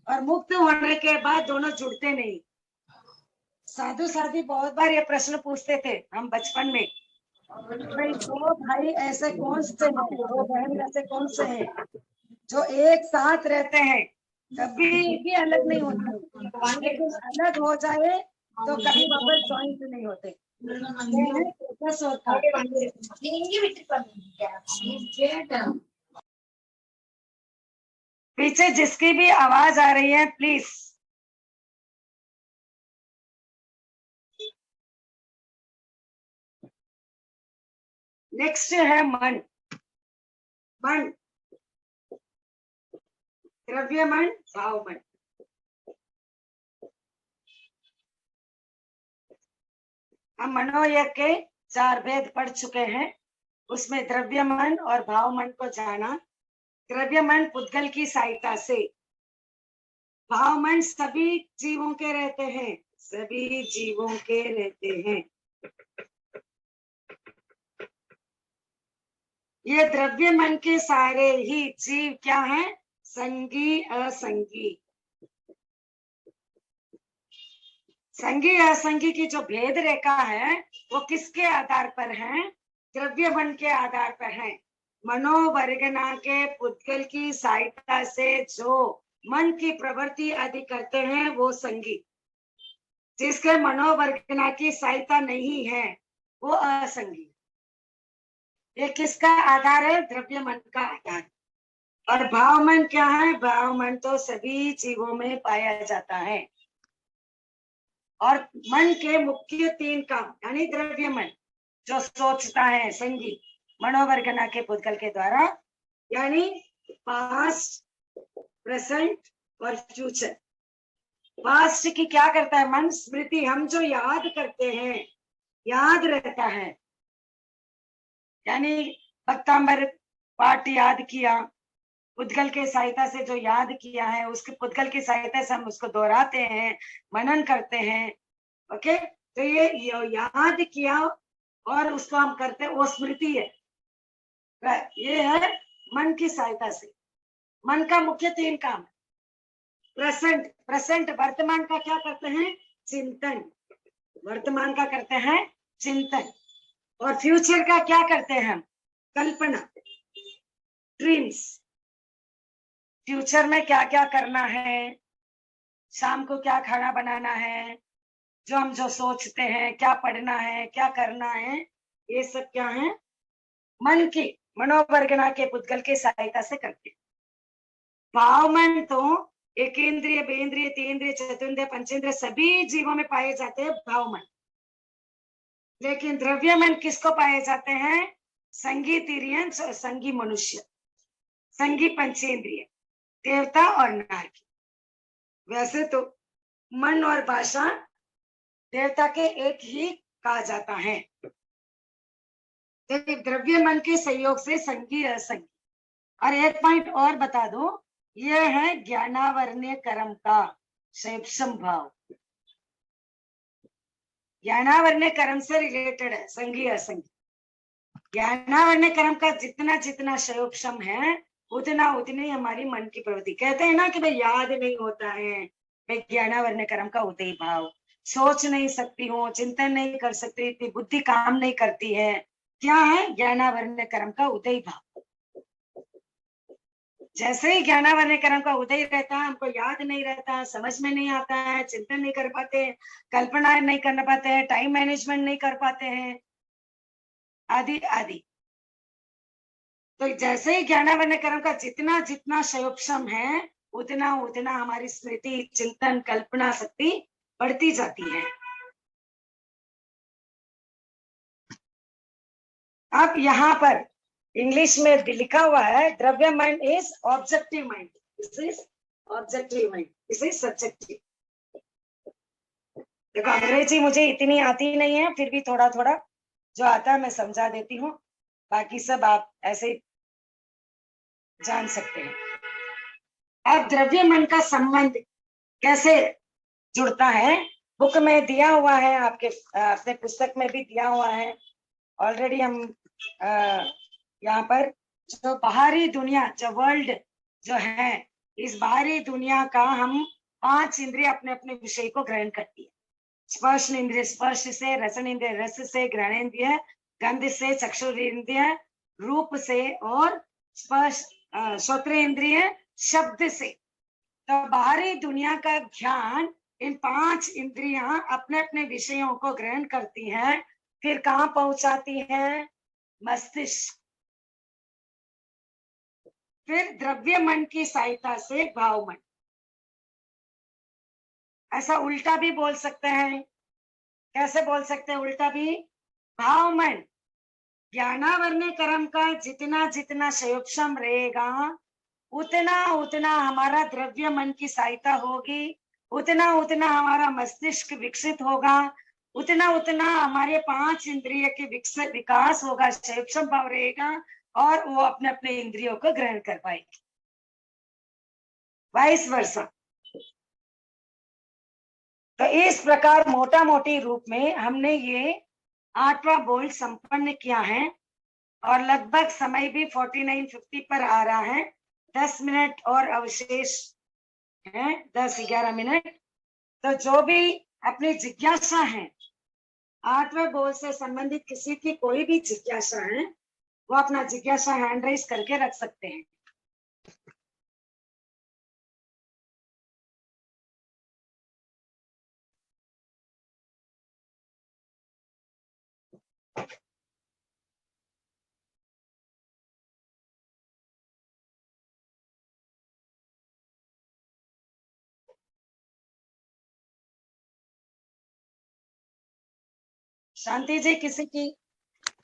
और मुक्त होने के बाद दोनों जुड़ते नहीं। साधु साधी बहुत बार ये प्रश्न पूछते थे हम बचपन में, भाई दो भाई ऐसे कौन से हैं, दो बहन ऐसे कौन से हैं जो एक साथ रहते हैं, कभी भी अलग नहीं होते, लेकिन अलग हो जाए तो कभी वापस ज्वाइंट नहीं होते। पीछे जिसकी भी आवाज आ रही है प्लीज। नेक्स्ट है मन। द्रव्य मन, भाव मन। हम मनोयज्ञ के 4 भेद पढ़ चुके हैं, उसमें द्रव्य मन और भाव मन को जाना। द्रव्य मन पुद्गल की सहायता से, भाव मन सभी जीवों के रहते हैं, सभी जीवों के रहते हैं। ये द्रव्य मन के सारे ही जीव क्या है? संगी असंगी। संगी असंगी की जो भेद रेखा है वो किसके आधार पर है? द्रव्य मन के आधार पर है। मनोवर्गना के पुद्गल की सहायता से जो मन की प्रवृत्ति आदि करते हैं वो संगी। जिसके मनोवर्गना की सहायता नहीं है वो असंगी। ये किसका आधार है? द्रव्य मन का आधार। और भाव मन क्या है? भाव मन तो सभी जीवों में पाया जाता है। और मन के मुख्य 3 काम, यानी द्रव्य मन जो सोचता है संगी मनोवर्गना के पुद्गल के द्वारा, यानी पास्ट, प्रेजेंट और फ्यूचर। पास्ट की क्या करता है मन? स्मृति, हम जो याद करते हैं, याद रहता है। यानी भक्तांबर पाठ याद किया, पुद्गल के सहायता से जो याद किया है उसके पुद्गल की सहायता से हम उसको दोहराते हैं, मनन करते हैं। ओके, तो ये याद किया और उसको हम करते हैं, वो स्मृति है। ये है मन की सहायता से। मन का मुख्य 3 काम। प्रेजेंट, प्रेजेंट वर्तमान का क्या करते हैं? चिंतन। वर्तमान का करते हैं चिंतन। और फ्यूचर का क्या करते हैं? कल्पना, ड्रीम्स। फ्यूचर में क्या क्या करना है, शाम को क्या खाना बनाना है, जो हम जो सोचते हैं, क्या पढ़ना है, क्या करना है, ये सब क्या है? मन की मनोवर्गना के पुद्गल की सहायता से करते हैं। भाव मन तो एक इंद्रिय, बेंद्रिय, तीन्द्रिय, चतुर्न्द्रिय, पंचेंद्रिय सभी जीवों में पाए जाते हैं भाव मन। लेकिन द्रव्य मन किसको पाए जाते हैं? संगी तिरियन, संगी मनुष्य, संगी पंचेंद्रिय, देवता और नारकी। वैसे तो मन और भाषा देवता के एक ही कहा जाता है। तो द्रव्य मन के सहयोग से संगी असंगी। और एक पॉइंट और बता दो, यह है ज्ञानावरण्य कर्म का शैप्सम भाव। ज्ञानावरण्य कर्म से रिलेटेड है संगी असंगी। ज्ञानावरण्य कर्म का जितना जितना शयोपशम है उतना उतनी हमारी मन की प्रवृत्ति। कहते हैं ना कि भाई याद नहीं होता है, भाई ज्ञानावरण्य कर्म का उदय भाव। सोच नहीं सकती हूँ, चिंतन नहीं कर सकती, इतनी बुद्धि काम नहीं करती है, क्या है? ज्ञानावरण्य कर्म का उदय भाव। जैसे ही ज्ञानावरण्य कर्म का उदय रहता है, हमको याद नहीं रहता, समझ में नहीं आता है, चिंतन नहीं कर पाते, कल्पना नहीं कर पाते हैं, टाइम मैनेजमेंट नहीं कर पाते हैं, आदि आदि। तो जैसे ही ज्ञानावरण्य कर्म का जितना जितना शयोपशम है उतना उतना हमारी स्मृति, चिंतन, कल्पना शक्ति बढ़ती जाती है। अब यहाँ पर इंग्लिश में लिखा हुआ है द्रव्य mind is objective mind, this is objective mind, this is subjective. देखो अंग्रेजी मुझे इतनी आती नहीं है, फिर भी थोड़ा थोड़ा जो आता है मैं समझा देती हूँ, बाकी सब आप ऐसे ही जान सकते हैं। अब द्रव्य मन का संबंध कैसे जुड़ता है, बुक में दिया हुआ है, आपके अपने पुस्तक में भी दिया हुआ है ऑलरेडी। हम यहाँ पर जो बाहरी दुनिया, जो वर्ल्ड जो है, इस बाहरी दुनिया का हम 5 इंद्रिय अपने अपने विषय को ग्रहण करती है। स्पर्श इंद्रिय स्पर्श से, रसन इंद्रिय रस से, घ्राणेन्द्रिय गंध से, चक्षुरेंद्रिय रूप से, और स्पर्श श्रोत्रेंद्रिय शब्द से। तो बाहरी दुनिया का ज्ञान इन 5 इंद्रियां अपने अपने विषयों को ग्रहण करती हैं, फिर कहाँ पहुंचाती हैं? मस्तिष्क। फिर द्रव्य मन की सहायता से भाव मन। ऐसा उल्टा भी बोल सकते हैं। कैसे बोल सकते हैं उल्टा भी? भाव मन ज्ञानावरण्य कर्म का जितना जितना शयोपशम रहेगा उतना उतना हमारा द्रव्य मन की सहायता होगी, उतना उतना हमारा मस्तिष्क विकसित होगा, उतना उतना हमारे 5 इंद्रिय के विकास होगा, सक्षम भाव रहेगा और वो अपने अपने इंद्रियों को ग्रहण कर पाएगी, वाइस वर्सा। तो इस प्रकार मोटा मोटी रूप में हमने ये 8वां बोल संपन्न किया है और लगभग समय भी 49:50 पर आ रहा है। 10 मिनट और अवशेष है, 10-11 मिनट। तो जो भी अपनी जिज्ञासा है, 8वें बोल से संबंधित किसी की कोई भी जिज्ञासा है, वो अपना जिज्ञासा हैंड राइज करके रख सकते हैं। शांति जी किसी की?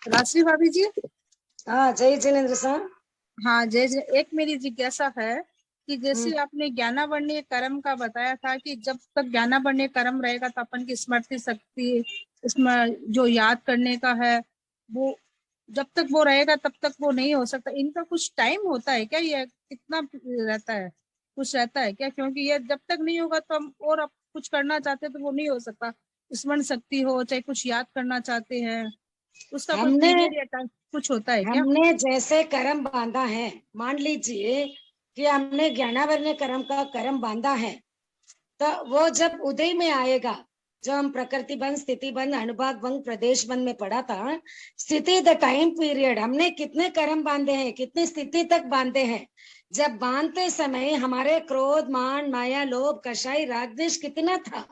राशि भाभी जी। हाँ, जय जिनेन्द्र साहब। हाँ जय। एक मेरी जिज्ञासा है कि जैसे आपने ज्ञानावरणीय कर्म का बताया था कि जब तक ज्ञानावरणीय कर्म रहेगा तो अपन की स्मृति शक्ति, इसमें जो याद करने का है वो जब तक वो रहेगा तब तक वो नहीं हो सकता। इनका कुछ टाइम होता है क्या? ये कितना रहता है? कुछ रहता है क्या? क्योंकि ये जब तक नहीं होगा तो हम और अब कुछ करना चाहते हैं तो वो नहीं हो सकता। स्मरण शक्ति हो चाहे कुछ याद करना चाहते हैं, उसका कोई हमने पीरियड या टाइम कुछ होता है क्या? हमने जैसे कर्म बांधा है, मान लीजिए कि हमने ज्ञानावरणीय कर्म का कर्म बांधा है, तो वो जब उदय में आएगा, जो हम प्रकृति बंध, स्थिति बंध, अनुभाग बंध, प्रदेश बंध में पढ़ा था, स्थिति द टाइम पीरियड, हमने कितने कर्म बांधे हैं, कितनी स्थिति तक बांधे हैं। जब बांधते समय हमारे क्रोध, मान, माया, लोभ, कषाय, राग, द्वेष कितना था,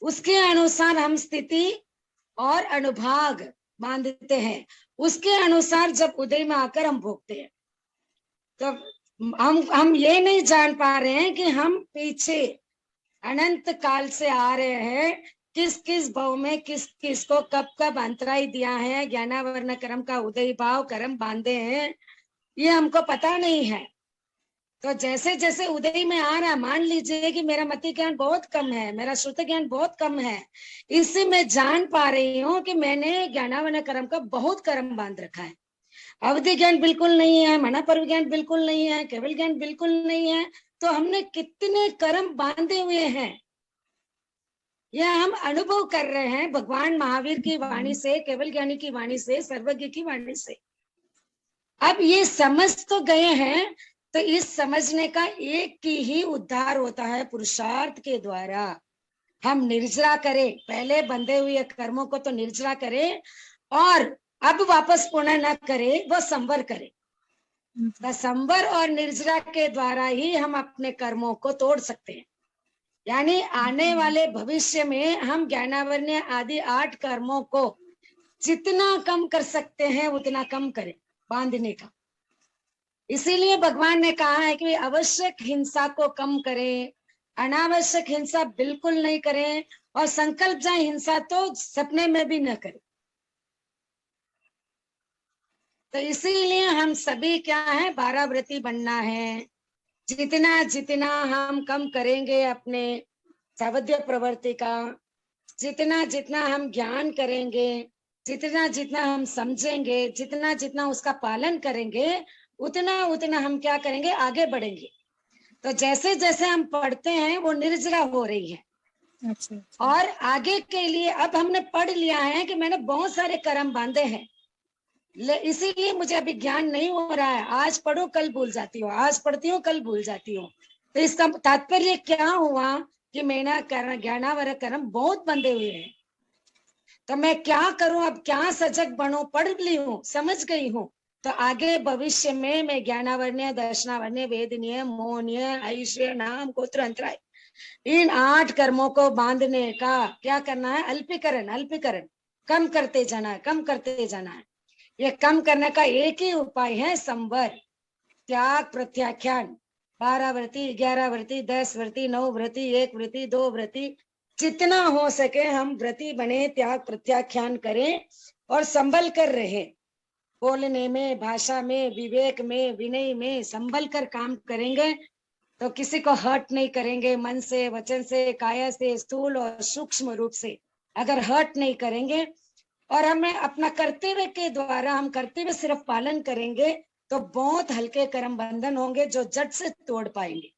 उसके अनुसार हम स्थिति और अनुभाग बांधते हैं। उसके अनुसार जब उदय में आकर हम भोगते हैं, तो हम ये नहीं जान पा रहे हैं कि हम पीछे अनंत काल से आ रहे हैं, किस किस भाव में किस किस को कब कब अंतराय दिया है, ज्ञानावरण कर्म का उदय भाव कर्म बांधे हैं, ये हमको पता नहीं है। तो जैसे जैसे उदय में आ रहा, मान लीजिए कि मेरा मति ज्ञान बहुत कम है, मेरा श्रुत ज्ञान बहुत कम है, इससे मैं जान पा रही हूँ कि मैंने ज्ञानावरण कर्म का बहुत कर्म बांध रखा है। अवधि ज्ञान बिल्कुल नहीं है, मनापर्व ज्ञान बिल्कुल नहीं है, केवल ज्ञान बिल्कुल नहीं है। तो हमने कितने कर्म बांधे हुए हैं, यह हम अनुभव कर रहे हैं भगवान महावीर की वाणी से, केवल ज्ञानी की वाणी से, सर्वज्ञ की वाणी से। अब ये समझ तो गए हैं, तो इस समझने का एक की ही उद्धार होता है, पुरुषार्थ के द्वारा। हम निर्जरा करें, पहले बंधे हुए कर्मों को तो निर्जरा करें और अब वापस पुनः न करें, वो संवर करें। तो संवर और निर्जरा के द्वारा ही हम अपने कर्मों को तोड़ सकते हैं। यानी आने वाले भविष्य में हम ज्ञानावरणीय आदि 8 कर्मों को जितना कम कर सकते हैं उतना कम करें बांधने का। इसीलिए भगवान ने कहा है कि आवश्यक हिंसा को कम करें, अनावश्यक हिंसा बिल्कुल नहीं करें, और संकल्प जाए हिंसा तो सपने में भी न करें। तो इसीलिए हम सभी क्या है, 12 व्रती बनना है। जितना जितना हम कम करेंगे अपने सावध्य प्रवृत्ति का, जितना जितना हम ज्ञान करेंगे, जितना जितना हम समझेंगे, जितना जितना उसका पालन करेंगे, उतना उतना हम क्या करेंगे, आगे बढ़ेंगे। तो जैसे जैसे हम पढ़ते हैं वो निर्जरा हो रही है। अच्छा। और आगे के लिए अब हमने पढ़ लिया है कि मैंने बहुत सारे कर्म बांधे हैं, इसीलिए मुझे अभी ज्ञान नहीं हो रहा है। आज पढ़ो कल भूल जाती हूँ, आज पढ़ती हूँ कल भूल जाती हूँ। तो इसका तात्पर्य क्या हुआ कि मेरा ज्ञानावर कर्म बहुत बंधे हुए हैं। तो मैं क्या करूं, अब क्या सजग बनूं, पढ़ ली हूँ, समझ गई हूँ, तो आगे भविष्य में मैं ज्ञानावरणीय, दर्शनावरणीय, वेदनीय, मोहनीय, ऐश्वर्य, नाम, गोत्र, अंतराय, इन 8 कर्मों को बांधने का क्या करना है, अल्पीकरण, अल्पीकरण, कम करते जाना है, कम करते जाना है। ये कम करने का एक ही उपाय है, संवर, त्याग, प्रत्याख्यान। 12 व्रती, 11 व्रती, 10 व्रती, 9 व्रती, 1 व्रती, 2 व्रती, जितना हो सके हम व्रती बने, त्याग प्रत्याख्यान करें और संभल कर रहे। बोलने में, भाषा में, विवेक में, विनय में संभल कर काम करेंगे तो किसी को हर्ट नहीं करेंगे। मन से, वचन से, काया से, स्थूल और सूक्ष्म रूप से अगर हर्ट नहीं करेंगे और हमें अपना कर्तव्य के द्वारा, हम कर्तव्य सिर्फ पालन करेंगे तो बहुत हल्के कर्म बंधन होंगे जो जट से तोड़ पाएंगे।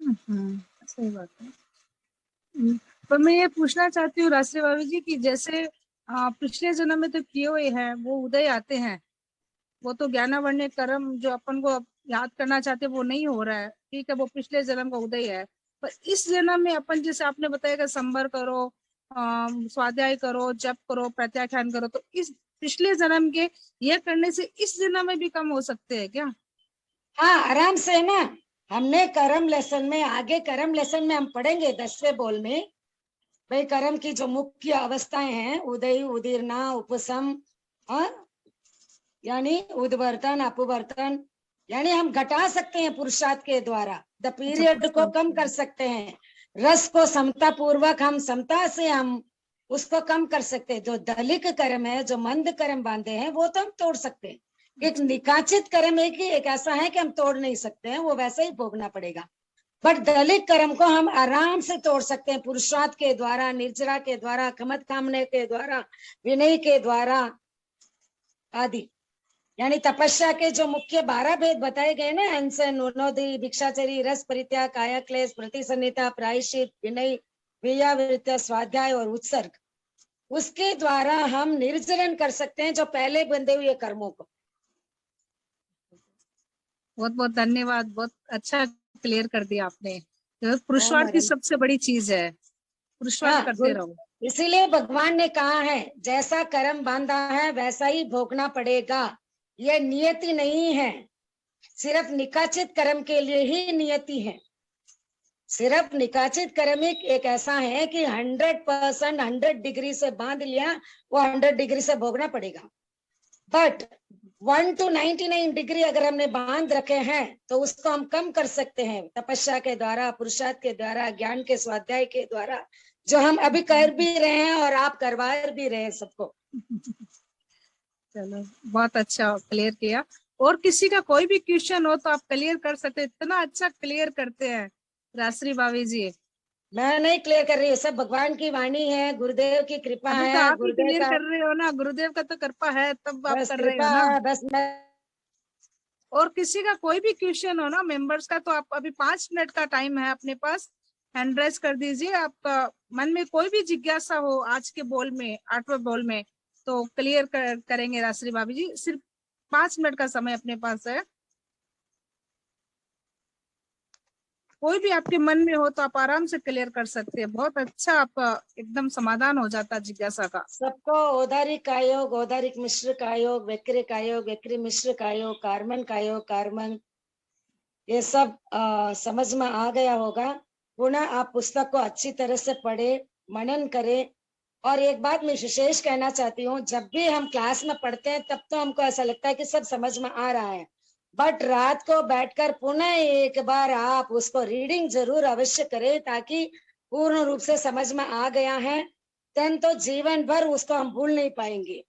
सही बात है। पर मैं ये पूछना चाहती हूँ राष्ट्रीय भाभी जी की जैसे पिछले जन्म में तो किए हुए हैं वो उदय आते हैं, वो तो ज्ञानावर्ण कर्म जो अपन को अब याद करना चाहते हैं वो नहीं हो रहा है, ठीक है, वो पिछले जन्म का उदय है। पर इस जन्म में अपन जैसे आपने बताया कि संबर करो, स्वाध्याय करो, जप करो, प्रत्याख्यान करो, तो इस पिछले जन्म के ये करने से इस जन्म में भी कम हो सकते हैं क्या? हाँ, आराम से ना। हमने कर्म लेसन में, आगे कर्म लेसन में हम पढ़ेंगे 10वें बोल में, भाई कर्म की जो मुख्य अवस्थाएं हैं, उदय, उदीर्णा, उपसम, और यानी उद्वर्तन, अपवर्तन, यानी हम घटा सकते हैं पुरुषार्थ के द्वारा, द पीरियड को कम कर सकते हैं, रस को समता पूर्वक हम समता से हम उसको कम कर सकते हैं। जो दलिक कर्म है, जो मंद कर्म बांधे हैं, वो तो हम तोड़ सकते हैं। एक निकाचित कर्म है कि एक ऐसा है कि हम तोड़ नहीं सकते हैं, वो वैसे ही भोगना पड़ेगा। बट दलित कर्म को हम आराम से तोड़ सकते हैं पुरुषार्थ के द्वारा, निर्जरा के द्वारा, खमत कामने के द्वारा, विनय के द्वारा आदि। यानी तपस्या के जो मुख्य 12 भेद बताए गए ना, अनशन, उन्नोदी, भिक्षाचरी, रस परित्याग, काया क्लेश, प्रतिसन्निता, प्रायश्चित, विनय, वियावृत्ति, स्वाध्याय और उत्सर्ग, उसके द्वारा हम निर्जलन कर सकते हैं जो पहले बंधे हुए कर्मों को। बहुत बहुत धन्यवाद, बहुत अच्छा क्लियर कर दिया आपने। तो ओम पुरुषार्थ की हरम। सबसे बड़ी चीज है, पुरुषार्थ हाँ, करते रहो। इसीलिए भगवान ने कहा है जैसा कर्म बांधा है वैसा ही भोगना पड़ेगा। ये नियति नहीं है, सिर्फ निकाचित कर्म के लिए ही नियति है। सिर्फ निकाचित कर्म एक ऐसा है कि 100% 100 डिग्री से बांध लिया, वो 100 डिग्री से भोगना पड़ेगा। बट 1 to 99 डिग्री अगर हमने बांध रखे हैं तो उसको हम कम कर सकते हैं तपस्या के द्वारा, पुरुषार्थ के द्वारा, ज्ञान के स्वाध्याय के द्वारा, जो हम अभी कर भी रहे हैं और आप करवा भी रहे हैं सबको। चलो, बहुत अच्छा क्लियर किया। और किसी का कोई भी क्वेश्चन हो तो आप क्लियर कर सकते, इतना अच्छा क्लियर करते हैं राश्री भाभी जी। मैं नहीं क्लियर कर रही हूँ, सब भगवान की वाणी है, गुरुदेव की कृपा अभी तो है, आप ही गुरुदेव क्लियर का कर रहे हो ना, गुरुदेव का तो कृपा है तब आप बस कर रहे कृपा हो ना। है, बस मैं। और किसी का कोई भी क्वेश्चन हो ना मेंबर्स का, तो आप अभी 5 मिनट का टाइम है अपने पास, हैंड राइज कर दीजिए। आपका मन में कोई भी जिज्ञासा हो आज के बोल में, 8वें बोल में, तो क्लियर करेंगे राश्री भाभी जी। सिर्फ 5 मिनट का समय अपने पास है। कोई भी आपके मन में हो तो आप आराम से क्लियर कर सकते हैं, बहुत अच्छा आपका एकदम समाधान हो जाता है जिज्ञासा का। सबको औदारिक का योग, औदारिक मिश्र का योग, वक्री का योग, वक्री मिश्र का योग, कार्मन का योग, कार्मन, ये सब समझ में आ गया होगा। पुनः आप पुस्तक को अच्छी तरह से पढ़े, मनन करें। और एक बात मैं विशेष कहना चाहती हूँ, जब भी हम क्लास में पढ़ते हैं तब तो हमको ऐसा लगता है कि सब समझ में आ रहा है, बट रात को बैठकर पुनः एक बार आप उसको रीडिंग जरूर अवश्य करें, ताकि पूर्ण रूप से समझ में आ गया है देन तो जीवन भर उसको हम भूल नहीं पाएंगे।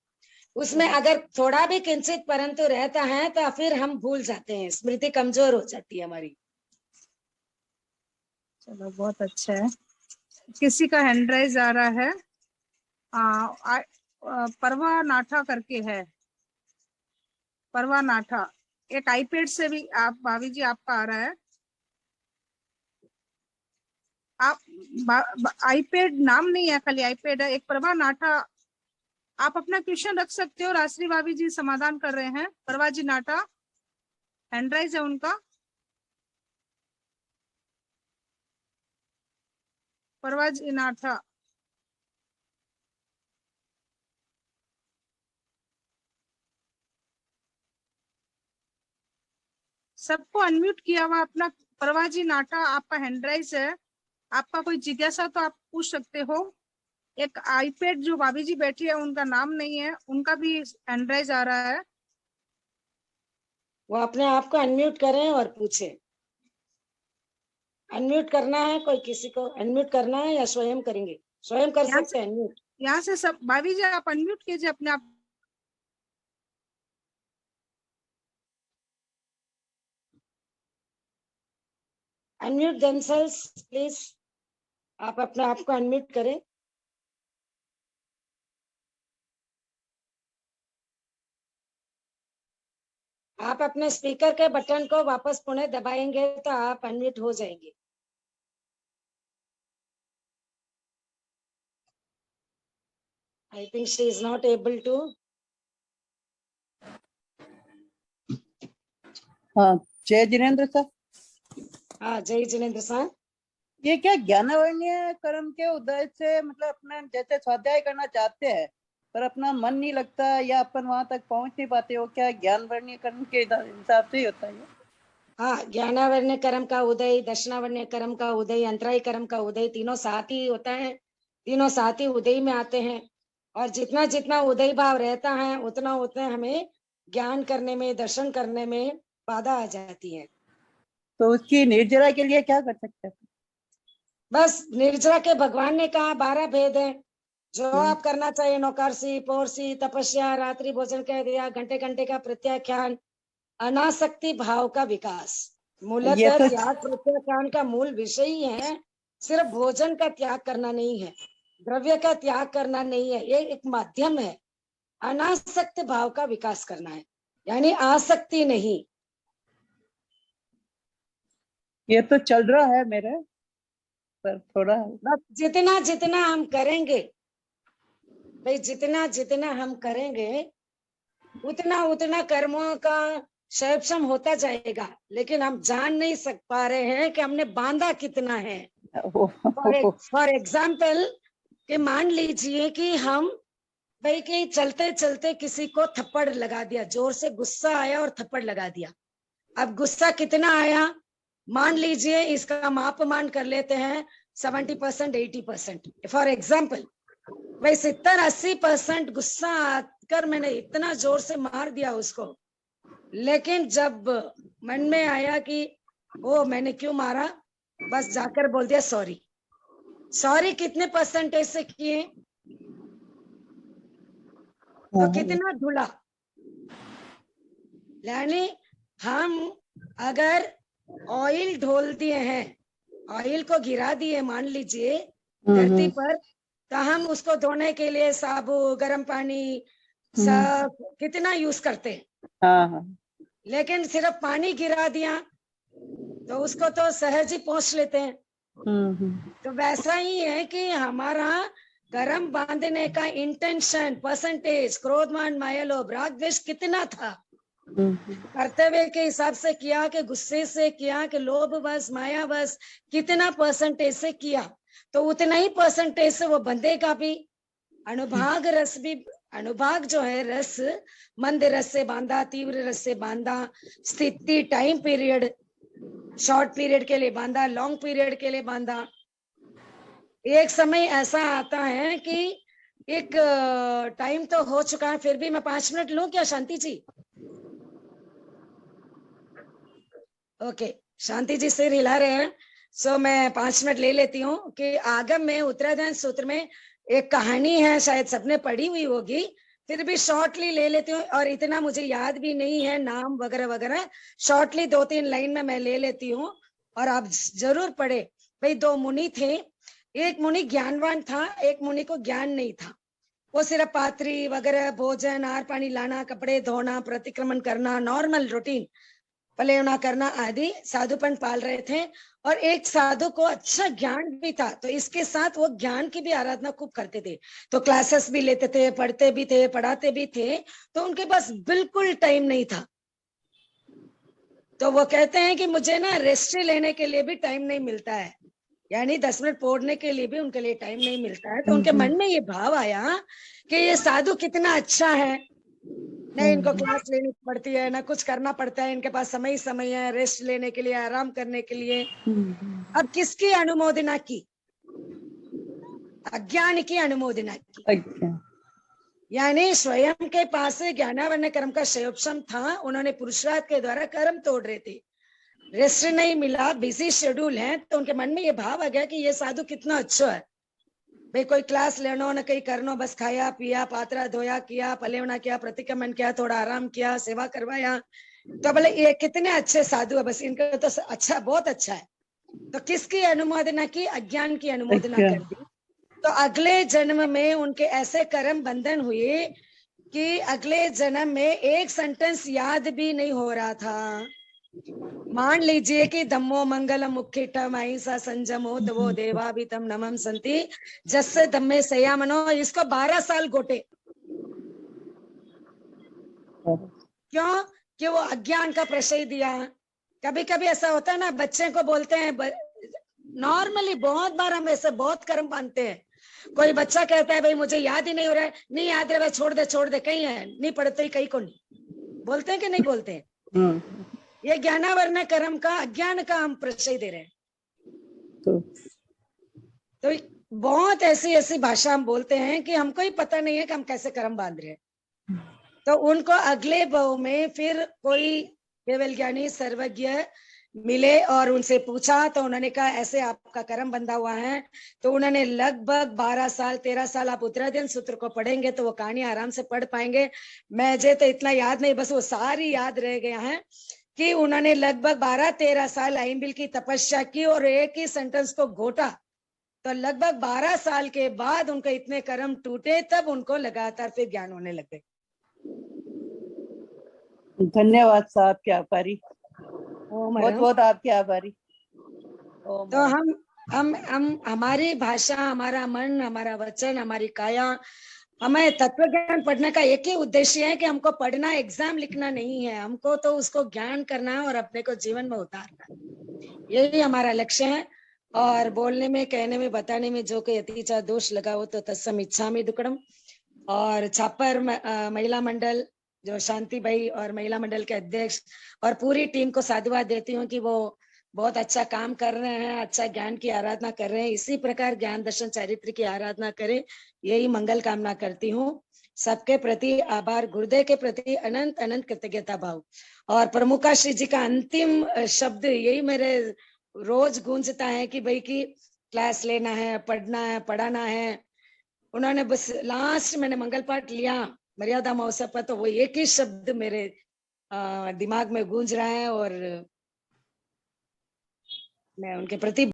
उसमें अगर थोड़ा भी किंचित परंतु रहता है तो फिर हम भूल जाते हैं, स्मृति कमजोर हो जाती है हमारी। चलो, बहुत अच्छा है। किसी का हैंड राइज आ रहा है, परवा नाठा करके है, परवा नाठा। एक आईपैड से भी आप भाभी जी आपका आ रहा है। आप आईपैड नाम नहीं है, खाली आईपैड है, एक प्रभा नाठा। आप अपना क्वेश्चन रख सकते हो, राश्री भाभी जी समाधान कर रहे हैं। प्रभा जी नाठा, हैंड राइज है उनका। प्रभा जी नाठा, सबको अनम्यूट किया हुआ अपना। प्रभा जी नाठा, आपका हैंड राइज है, आपका कोई जिज्ञासा तो आप पूछ सकते हो। एक आईपैड जो भाभी जी बैठी है उनका नाम नहीं है, उनका भी हैंड राइज आ रहा है। वो अपने आप को अनम्यूट करें और पूछे। अनम्यूट करना है, कोई किसी को अनम्यूट करना है या स्वयं करेंगे? स्वयं कर यहाँ से सकते हैं अनम्यूट। यहाँ से सब भाभी जी आप अनम्यूट कीजिए अपने आप। Unmute themselves please. आप अपने आप को अनम्यूट करें। आप अपने स्पीकर के बटन को वापस पुनः दबाएंगे तो आप अनम्यूट हो जाएंगे। I think she is not able to. हाँ, जय जिनेन्द्र सर। हाँ, जय जिनेन्द्र सर। ये क्या ज्ञानावर्णीय कर्म के उदय से मतलब अपना जैसे स्वाध्याय करना चाहते हैं पर अपना मन नहीं लगता या अपन वहां तक पहुंच नहीं पाते हो, क्या ज्ञानवर्णीय कर्म के हिसाब से ही होता है? हाँ, ज्ञानावर्ण्य कर्म का उदय, दर्शनावर्ण्य कर्म का उदय, अंतराय कर्म का उदय, तीनों साथ ही होता है। तीनों साथ ही उदय में आते हैं। और जितना जितना उदय भाव रहता है उतना उतना हमें ज्ञान करने में, दर्शन करने में बाधा आ जाती है। तो उसकी निर्जरा के लिए क्या कर सकते हैं? बस निर्जरा के भगवान ने कहा 12 भेद है जो आप करना चाहिए। नौकारसी, पौरसी, तपस्या, रात्रि भोजन कह दिया, घंटे घंटे का प्रत्याख्यान, अनासक्ति भाव का विकास। मूलतः तो त्याग प्रत्याख्यान का मूल विषय ही है, सिर्फ भोजन का त्याग करना नहीं है, द्रव्य का त्याग करना नहीं है, ये एक माध्यम है। अनासक्त भाव का विकास करना है, यानी आसक्ति नहीं। ये तो चल रहा है मेरे पर थोड़ा। बस जितना जितना हम करेंगे भाई, जितना जितना हम करेंगे उतना उतना कर्मों का क्षयक्षम होता जाएगा, लेकिन हम जान नहीं पा रहे हैं कि हमने बांधा कितना है। फॉर एग्जाम्पल कि मान लीजिए कि हम भाई कि चलते चलते किसी को थप्पड़ लगा दिया, जोर से गुस्सा आया और थप्पड़ लगा दिया। अब गुस्सा कितना आया, मान लीजिए इसका मापमान कर लेते हैं 70%, 80%। फॉर एग्जाम्पल भाई 70-80% गुस्सा आकर मैंने इतना जोर से मार दिया उसको, लेकिन जब मन में आया कि ओ मैंने क्यों मारा, बस जाकर बोल दिया सॉरी। सॉरी कितने परसेंटेज से किए, तो कितना धुला। यानी हम अगर ऑयल ढोल दिए हैं, ऑयल को गिरा दिए मान लीजिए धरती पर, तो हम उसको धोने के लिए साबुन, गर्म पानी सब कितना यूज करते हैं। लेकिन सिर्फ पानी गिरा दिया तो उसको तो सहज ही पहुंच लेते हैं। तो वैसा ही है कि हमारा कर्म बांधने का इंटेंशन, परसेंटेज, क्रोध, मान, माया, लोभ, राग, द्वेष कितना था, कर्तव्य के हिसाब से किया कि गुस्से से किया कि लोभ बस, माया बस, कितना परसेंटेज से किया, तो उतना ही परसेंटेज से वो बंधेगा भी। अनुभाग रस भी, अनुभाग जो है रस, मंद रस से बांधा, तीव्र रस से बांधा, स्थिति टाइम पीरियड, शॉर्ट पीरियड के लिए बांधा, लॉन्ग पीरियड के लिए बांधा। एक समय ऐसा आता है कि एक टाइम तो हो चुका है, फिर भी मैं 5 मिनट लूं क्या शांति जी? ओके, शांति जी सिर हिला रहे हैं, सो मैं 5 मिनट ले लेती हूँ कि आगम में उत्तराधान सूत्र में एक कहानी है, शायद सबने पढ़ी हुई होगी, फिर भी शॉर्टली ले लेती हूँ, और इतना मुझे याद भी नहीं है नाम वगैरह वगैरह, शॉर्टली 2-3 लाइन में मैं ले लेती हूँ और आप जरूर पढ़े। भाई 2 मुनि थे, एक मुनि ज्ञानवान था, एक मुनि को ज्ञान नहीं था। वो सिर्फ पात्री वगैरह, भोजन, आहार पानी लाना, कपड़े धोना, प्रतिक्रमण करना, नॉर्मल रूटीन पलेवना करना आदि साधुपन पाल रहे थे। और एक साधु को अच्छा ज्ञान भी था, तो इसके साथ वो ज्ञान की भी आराधना खूब करते थे, तो क्लासेस भी लेते थे, पढ़ते भी थे, पढ़ाते भी थे, तो उनके पास बिल्कुल टाइम नहीं था। तो वो कहते हैं कि मुझे ना रेस्ट लेने के लिए भी टाइम नहीं मिलता है, यानी 10 मिनट पढ़ने के लिए भी उनके लिए टाइम नहीं मिलता है। तो उनके मन में ये भाव आया कि ये साधु कितना अच्छा है, नहीं इनको क्लास लेनी पड़ती है, ना कुछ करना पड़ता है, इनके पास समय ही समय है रेस्ट लेने के लिए, आराम करने के लिए। अब किसकी अनुमोदना की? अज्ञान की अनुमोदना की। यानी स्वयं के पास से ज्ञानावर्ण कर्म का क्षयोक्षम था, उन्होंने पुरुषार्थ के द्वारा कर्म तोड़ रहे थे, रेस्ट नहीं मिला, बिजी शेड्यूल है, तो उनके मन में ये भाव आ गया कि ये साधु कितना अच्छा है, भाई कोई क्लास लेनो न कहीं करनो, बस खाया पिया, पात्रा धोया किया, पलेवना किया, प्रतिक्रमण किया, थोड़ा आराम किया, सेवा करवाया, तो बोले ये कितने अच्छे साधु है, बस इनका तो अच्छा, बहुत अच्छा है। तो किसकी अनुमोदना की? अज्ञान की अनुमोदना अच्छा। कर दी। तो अगले जन्म में उनके ऐसे कर्म बंधन हुए कि अगले जन्म में एक सेंटेंस याद भी नहीं हो रहा था। मान लीजिए कि धम्मो मंगलम मुख्यटम अहिंसा संजमो तवो देवाभितम नमम संति जस्से धम्मे संयमनो, इसको 12 साल गोटे। क्यों? कि वो अज्ञान का प्रशय दिया। कभी कभी ऐसा होता है ना, बच्चे को बोलते हैं, नॉर्मली बहुत बार हम ऐसे बहुत कर्म बांधते हैं। कोई बच्चा कहता है भाई मुझे याद ही नहीं हो रहा है, नहीं याद रहे, छोड़ दे कहीं है, नहीं पढ़ते ही कहीं को नहीं, बोलते हैं कि नहीं बोलते हैं? ये ज्ञानावरण कर्म का, अज्ञान का हम प्रशय दे रहे हैं। तो बहुत ऐसी ऐसी भाषा हम बोलते हैं कि हमको ही पता नहीं है कि हम कैसे कर्म बांध रहे हैं। तो उनको अगले भाव में फिर कोई केवल ज्ञानी सर्वज्ञ मिले और उनसे पूछा, तो उन्होंने कहा ऐसे आपका कर्म बंधा हुआ है। तो उन्होंने लगभग 12 साल 13 साल, आप उत्तराधीन सूत्र को पढ़ेंगे तो वो कहानी आराम से पढ़ पाएंगे। मुझे तो इतना याद नहीं, बस वो सारी याद रह गया है कि उन्होंने लगभग 12-13 साल आइंबिल की तपस्या की और एक ही सेंटेंस को घोटा। तो लगभग 12 साल के बाद उनके इतने कर्म टूटे, तब उनको लगातार फिर ज्ञान होने लग गए। धन्यवाद साहब के आभारी, ओम बहुत बहुत आपके आभारी। तो हम हमारी भाषा, हमारा मन, हमारा वचन, हमारी काया, हमें तत्व ज्ञान पढ़ने का एक ही उद्देश्य है कि हमको पढ़ना, एग्जाम लिखना नहीं है, हमको तो उसको ज्ञान करना है और अपने को जीवन में उतारना है। यही हमारा लक्ष्य है। और बोलने में, कहने में, बताने में जो कोई अतिचा दोष लगा हो तो तत्सम इच्छामि दुक्कडम। और छापर महिला मंडल जो शांति भाई और महिला मंडल के अध्यक्ष और पूरी टीम को साधुवाद देती हूँ कि वो बहुत अच्छा काम कर रहे हैं, अच्छा ज्ञान की आराधना कर रहे हैं। इसी प्रकार ज्ञान दर्शन चारित्र की आराधना करें, यही मंगल कामना करती हूँ। सबके प्रति आभार, गुरुदेव के प्रति अनंत अनंत कृतज्ञता भाव। और प्रमुखा श्री जी का अंतिम शब्द यही मेरे रोज गूंजता है कि भाई की क्लास लेना है, पढ़ना है, पढ़ाना है। उन्होंने बस लास्ट मैंने मंगल पाठ लिया मर्यादा महोत्सव पर, तो वो एक ही शब्द मेरे दिमाग में गूंज रहा है और मैं उनके प्रति